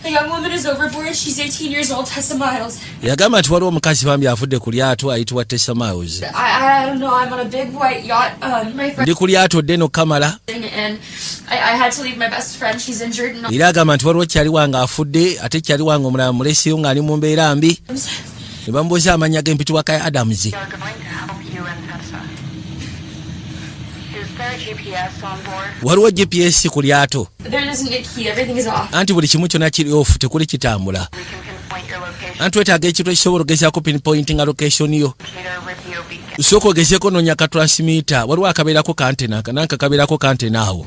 The young woman is overboard. She's 18 years old, Tessa Miles. Yagamba nti waliwo omukazi bambi afudde ku lyato ayitibwa Tessa Miles. I don't know. I'm on a big white yacht. My friend. Ndi ku lyato ddeno Kamala. And I had to leave my best friend. She's injured. Era agamba nti waliwo kyali wange afudde ate kyali wange omulala mulesiyo ng'ali mu mbeera mbi. Ne bamubuuza amannya g'empituwaka ya Adams. waliwo GPS ku lyato There isn't a key. Everything is off. anti buli kimu kyonna kiri off tekuli kitambula anti wetaaga ekintu ekisobola ogezaako pinpointinga location yo sooka ogezeeko noonya ka transmitter waliwo akabeerako kantena nanka kabeerako kantena awo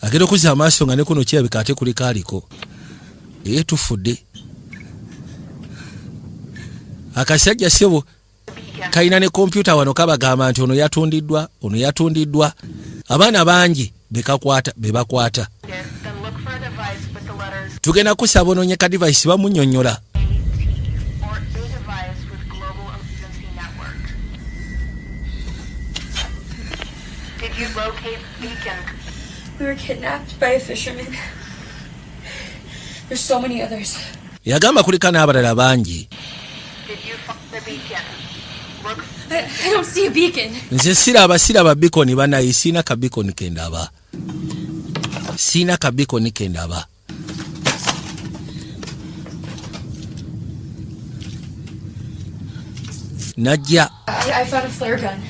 agenda okuzza amaaso nga ne kuno kirabika ate kuli kaaliko tufudde akasajja sebo kalina ne kompyuta wano kabagamba nti ono yatundiddwa abaana bangi bebakwata tugenda kusaba onoonye ka device bamunnyonnyola We were kidnapped by a fisherman. There's so many others. yagamba kuliko n'abalala bangi I don't see a beacon. nze siraba bikoni banayi siina ka bikoni kendaba najja I found a flare gun.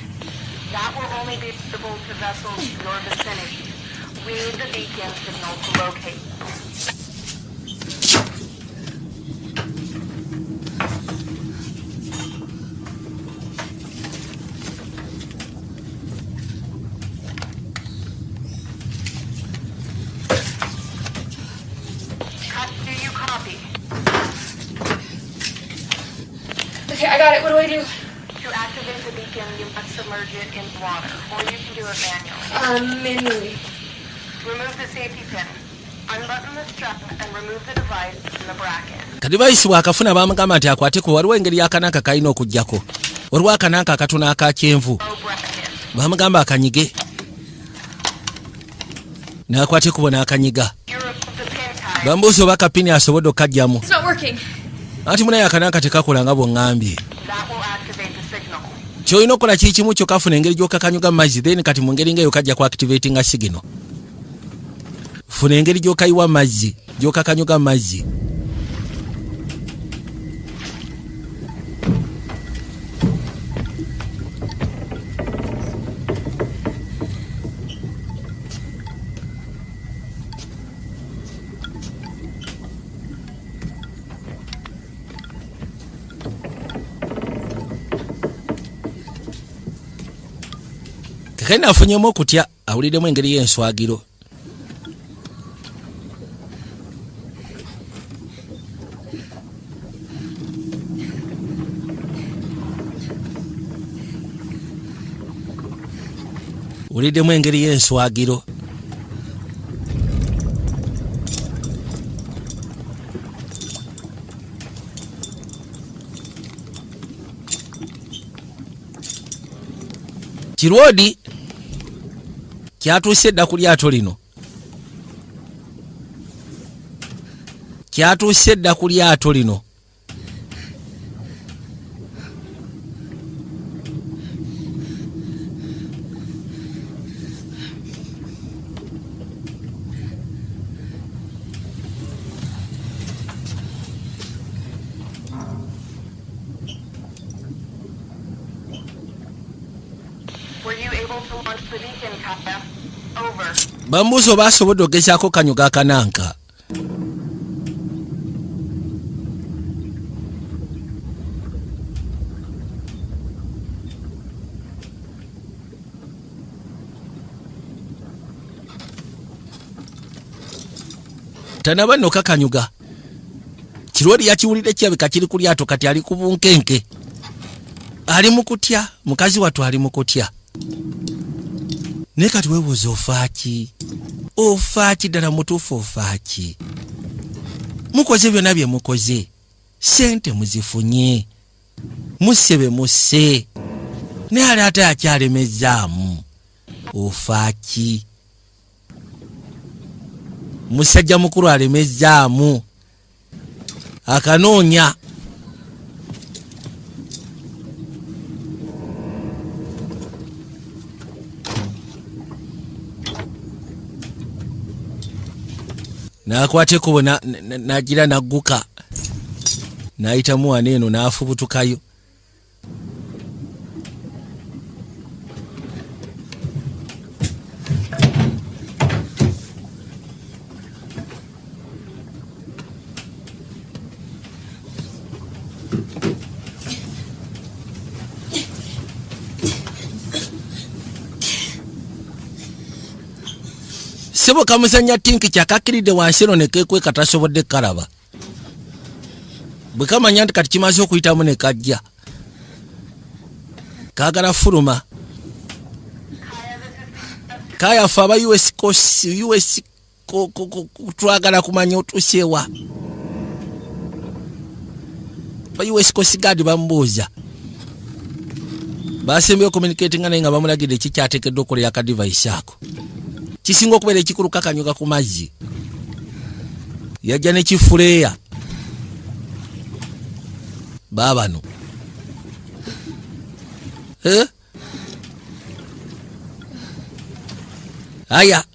That will only be visible to vessels in your vicinity. We need the beacon signal to locate. Do you copy? Okay, I got it. What do I do? To activate the beacon, you must submerge it in water, or you can do it manually. Manually. Remove the safety pin. Unbutton the strap and remove the device from the bracket. kadivayisi bwakafuna bamugamba nti akwateko waliwo engeri y'akananka kalina okujjako waliwo akananka akatono akakyenvu bamugamba akanyige n'akwateko bona akanyiga bambuuza oba akapini asobodde okajjamu It's not working. anti munaye akananka tekakola nga bw'oŋŋambye That will activate the signal. kyolina okukola kiri kimu kyokafuna engeri gy'okakanyuga mu mazzi then kati mu ngeri ngaeyo kajja ku activatinga signal funa engeri gy'okayiwa mazzi gy'okakanyuga mu mazzi kakali nafunyemu okutya awuliddemu engeri y'enswagiro wuliddemu engeri y'enswagiro kirwodi kyatuuse edda ku lyato lino Were you able to launch the beacon, Kaya? Over. bambuuza oba asobodde ogezaako kanyuga akananka tanaba nno kakanyuga kirwodi yakiwulidde kirabika kiri ku lyato kati ali ku bunkenke ali mu kutya mukazi wattu ali mu kutya naye kati weebuuza ofaaki ddala mutuufu ofaaki mukoze byonna bye mukoze sente muzifunye musebe musse naye ali ate akyalemezaamu ofaaki musajja mukulu alemezaamu akanoonya n'akwateko nagira nagguka n'ayitamu wano eno n'afubutukayo sebo kamuzanya tinki kyakakiride wansero nekekwe katasobodde kalaba bwe kamanya nti kati kimaze okuyitamu ne kajja kagala fuluma kaya fa aba US twagala kumanya otusewa ba US Coast Guard bambuuza basembeyo communicating nga bamulagidde kikyateekeddwa okukolera ka device ako kisinga okubeera ekikulu kakanyuka ku mazzi yajja ne kifuleya baabano aya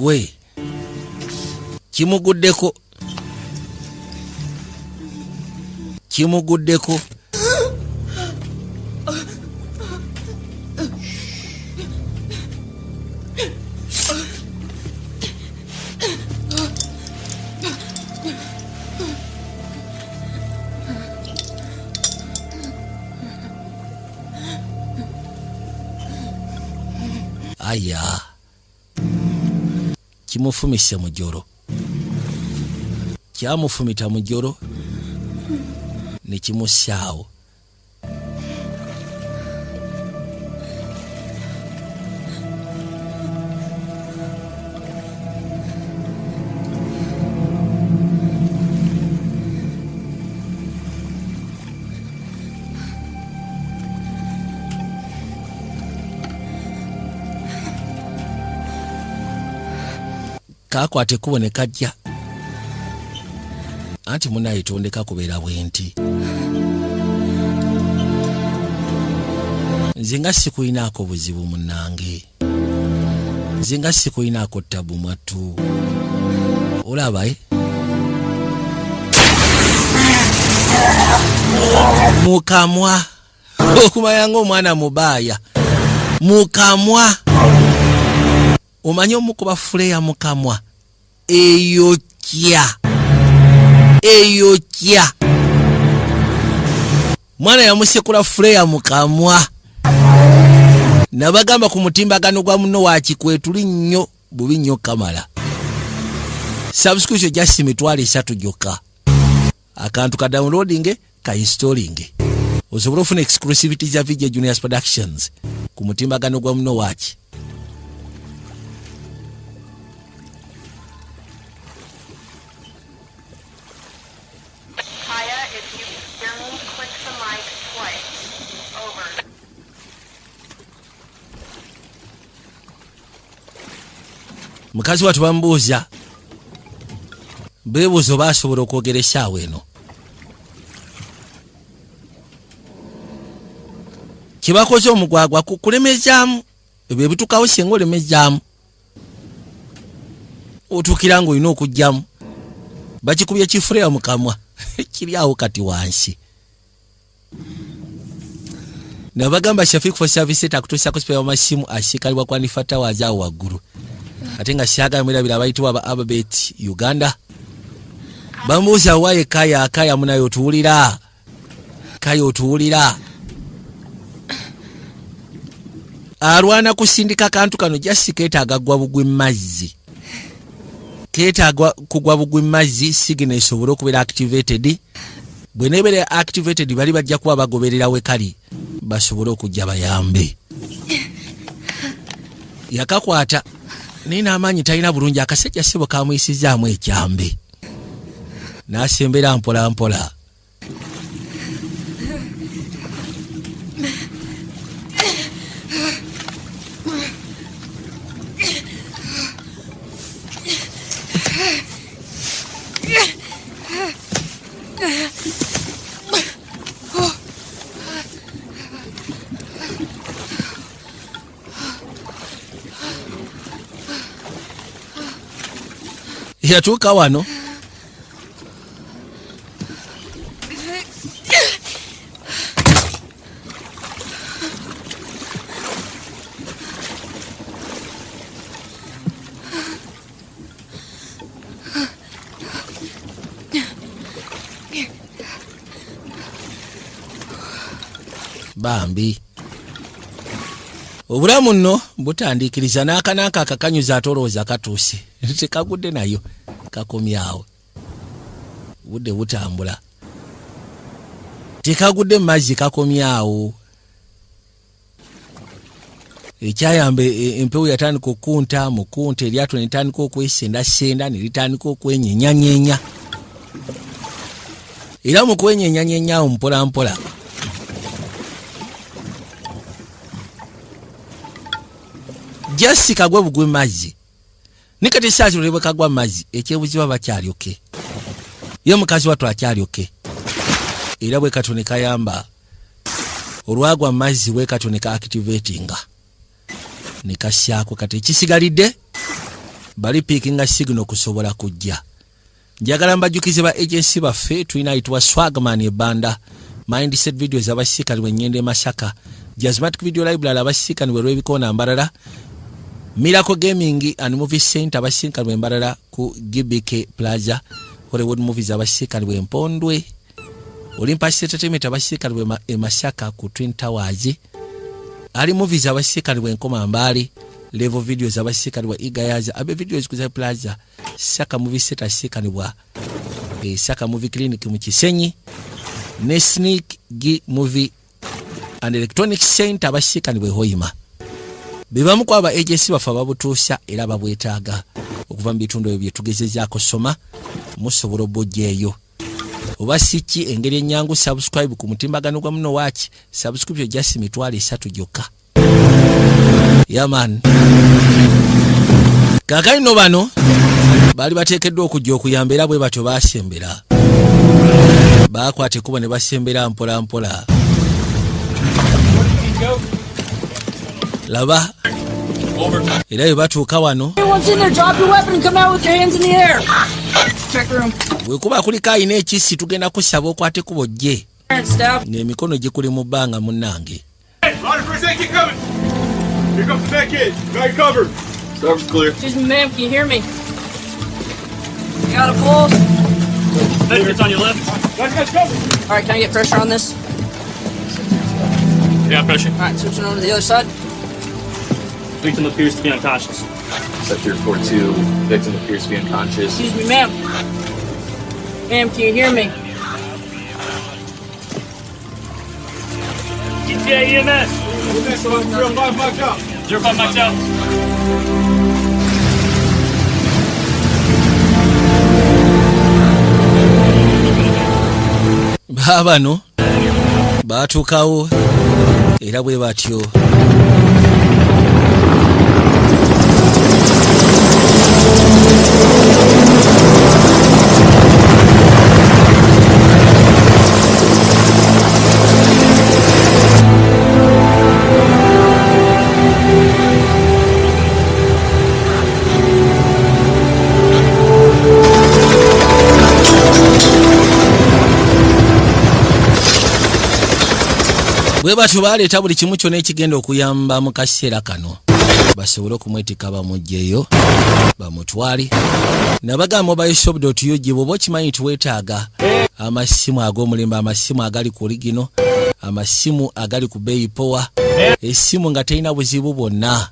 gwe kimuguddeko aya kimufumise mu jjolo kyamufumita mu jjolo ne kimussaawo kakwate kubone kajja anti munaye tondeka kubeera bwenti nzinga sikuyinaako buzibu munange nzinga sikuyinaako tabu mwattu olaba mukamwa okumanya ng'omwana mubaaya mukamwa omanye omukuba fuleya mukamwa eyokya mwana yamusekula fuleya mukamwa nabagamba ku mutimbagano gwa muno wakikwetuli nnyo bubi nnyo kamala subscription just $3 jokka akantu ka downloading ka installing osobola ofuna exclusivity za Video Juniors Productions ku mutimbagano gwa muno waki mukazi watu bambuuza beebuuzo basobola okwogera essaawa eno kibakoze omugwagwa kulemezaamu ebyo ebitukawo senga olemezaamu otuukira ng'olina okugjamu bakikubye kifuleya mukamwa kiri awo kati wansi nabagamba Shafiq for service takutuusako sipeya wamasimu asiikalibwa kwa nifata wazaawo waggulu ate nga syaga mwirabira abayitibwa aba Ababet Uganda bamuuza waye kaya munayo otuwulira alwana kusindika kantu kano jasi keetaaga gwa bugwi mazzi kugwa bugwi mazzi signal esobole okubeera activated bwe nebeera activated bali bajja kuba bagoberera we kali basobole okujja bayambe yakakwata nina amanyi talina bulungi akasajja sebo kamuyisizaamu ekyambe n'asembera mpola mpola yatuuka wano bambi obulamu nno butandikiriza n'akanaka akakanyuza atolooza katuuse tekagudde nayo kakomyawo budde butambula tekagudde mu mazzi kakomyawo ekyayamba empewo yatandika okunta mukunta eryato netandika okwesendasenda neritandika okwenyenyanyenya era mu kwenyenyanyenyawo mpolampola jasi kagwe bugwe mazzi nikati saati olebwe kagwa mazzi ekyebuziba bakyalyoke ye mukazi watu akyalyoke era bwe katone kayamba olwagwa mazzi bwe katone ka activatinga nikasyako kati ekisigalidde bali pikinga signal kusobola kujja njagala mbajukize ba agency baffe tulina ayitibwa Swagman ebanda mindset videos abasikaliwe nyende Masaka Jazzmatic video library abasikaliwe lwebikoona mbalala Miracle Gaming and Movie Center abasikaliwe mbalala ku GBK Plaza Hollywood Movies abasikaliwe Mpondwe Olympus Entertainment abasikaliwe Masaka ku Twin Towers Ali Movies abasikaliwe Nkoma Mbali Level videos abasikaliwe Igayaza abe videos kuza Plaza Saka Movie Center abasikaliwe Saka Movie Clinic mu Kisenyi ne Sneak G Movie and Electronic Center abasikaliwe Hoima Bibamu kwa aba agency bafa babutusha era babwetaaga okuva mu bitundu ebyo tugezezaako soma musobola obojjeeyo oba siki engeri enyangu subscribe ku mutimbagano gwa muno watch subscription just mitwale 3 jokka yaman kakaino bano bali bateekeddwa okujja okuyamba era bwe batyo basembera bakwate kuba ne basembera mpola mpola laba era bwe batuuka wano bwekuba kuliko ayina ekisi tugenda kusaba okwate kubo gye ng'emikono gye kuli mu bbanga munnange Excuse me, ma'am, can you hear me? You got a pulse? It's on your left. All right, can I get pressure on this? Yeah, pressure. All right, switching over to the other side. Victim appears to be unconscious. Sector 4-2, victim appears to be unconscious. Excuse me, ma'am. Ma'am, can you hear me? ETA EMS. 05 Max out. 05 Max out. Babano batuukawo era bwe batyo bwe batyo baleeta buli kimu kyonna ekigenda okuyamba mu kaseera kano basobole okumwetika bamugjeyo bamutwali nabagamba mobileshop.ug bw'oba okimanyi nti weetaaga amasimu ag'omulembe amasimu agali ku oligino amasimu agali ku beeyi powa essimu nga terina buzibu bwonna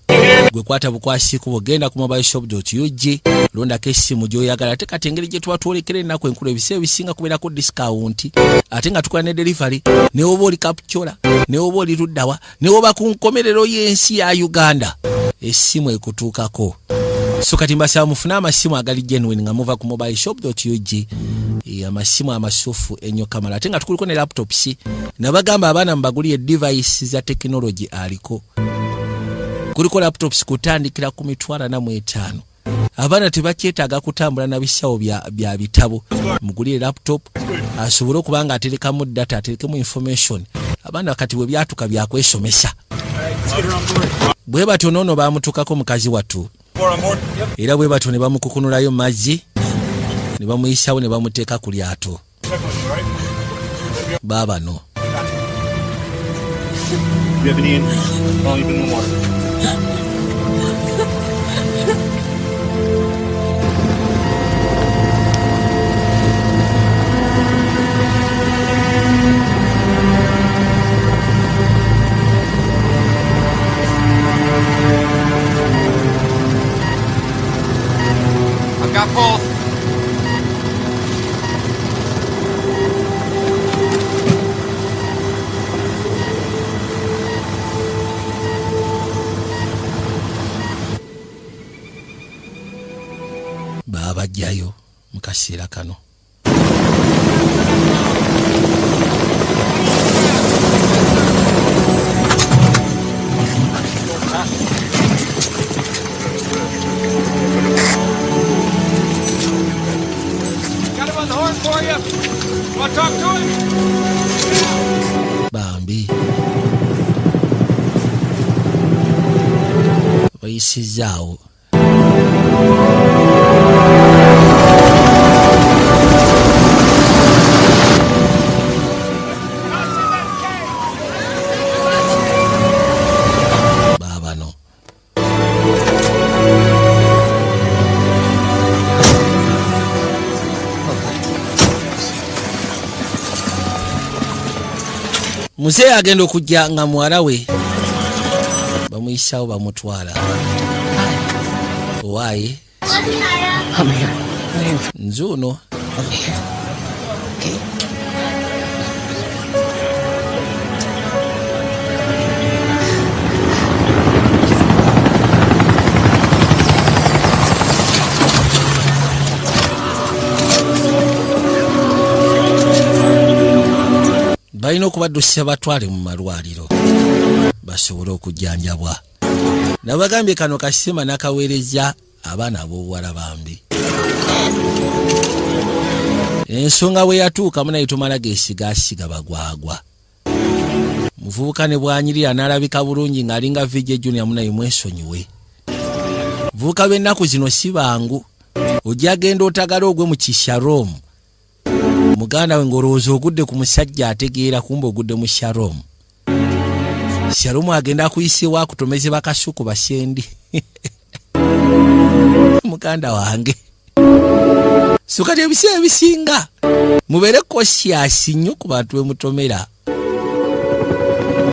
gwe kwata bukwasiku bw'ogenda ku mobileshop.ug londako essimu gy'oyagala ate kati engeri gye tuba twolekera ennaku enkulu ebiseera bisinga kubeerako discount ate nga tukola ne delivery ne woba oli Kapchola ne woba oli luddawa ne woba ku nkomerero y'ensi ya Uganda essimu ekutuukako so kati mbasaba mufune amasimu agali genuine nga muva ku mobileshop.ug amasimu amasufu ennyo kamala ate nga tukuliko ne laptops nabagamba abaana mbagulire device za technology aliko kuliko laptops kutandikira ku 45 abaana tebakyetaaga kutambula na bisawo bya bitabo mugulire laptop asobole okuba nga aterekamu data aterekemu information abaana kati bwe byatuka byakwesomesa bwe batyo noono bamutukako mukazi wattu era bwe batyo ne bamukukunulayo mazzi ne bamuyisawo ne bamuteeka ku lyato baabano tajjayo mu kaseera kano. Got him on the horn for you. Want to talk to him? Bambi bayisizaawo. Baabano Muzee agenda okujja nga muwala we bamuyisaawo bamutwala. Why? I'm here. Nzuno. I'm here. Okay. Balina okubaddusa batwale mu malwaliro basobole okujjanjabwa. Nabagambye kano kasima nakaweereza abaana ab'obuwala bambi. Ensonga bwe yatuuka munaye tumala geesigaasiga bagwagwa. Muvubuka ne bwanyirira n'alabika bulungi ng'alinga Vijay Junior munaye mwesonyiwe. Vubuka b'ennaku zino si bangu. Ojja genda otagala ogwe mu kisharomu. Muganda we ng'olowooza ogudde ku musajja ategeera kumbe ogudde mu sharomu. Sharomu agenda akuyiseewo akutomeze bakasuku basyendi. Muganda wange. So kati ebiseera ebisinga mubeere kosiyasi nnyo ku bantu bemutomera.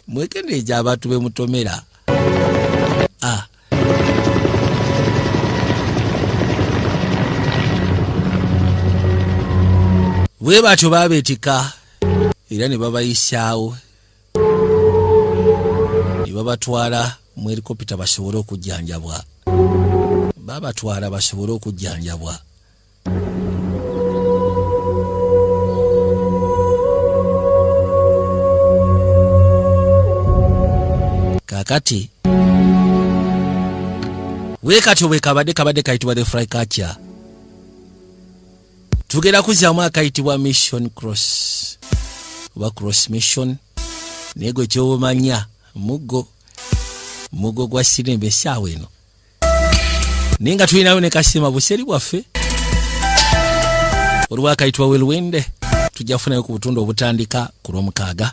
Mwekendeeza abantu bemutomera. Bwe batyo babeetika era ne babayisaawo ne babatwala mu helikopita basobole okujjanjabwa. Babatwala basobole okujjanjabwa. Kakati wekatyo kabadde kayitibwa the flycatcher. Tugera kuzaamu akayitibwa mission cross oba cross mission. Nego kyobumanya mugo gwa sirembe essaawa eno. Ninga tulinayo ne kasima buseri bwaffe olwakayitibwa welwende. Tujja kufunayo ku butundu obutandika ku lw'omukaaga.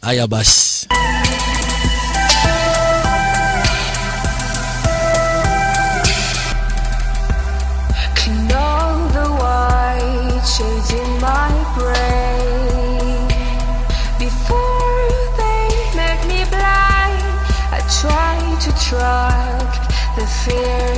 Aya basi. Shades in my brain. Before they make me blind, I try to track the fear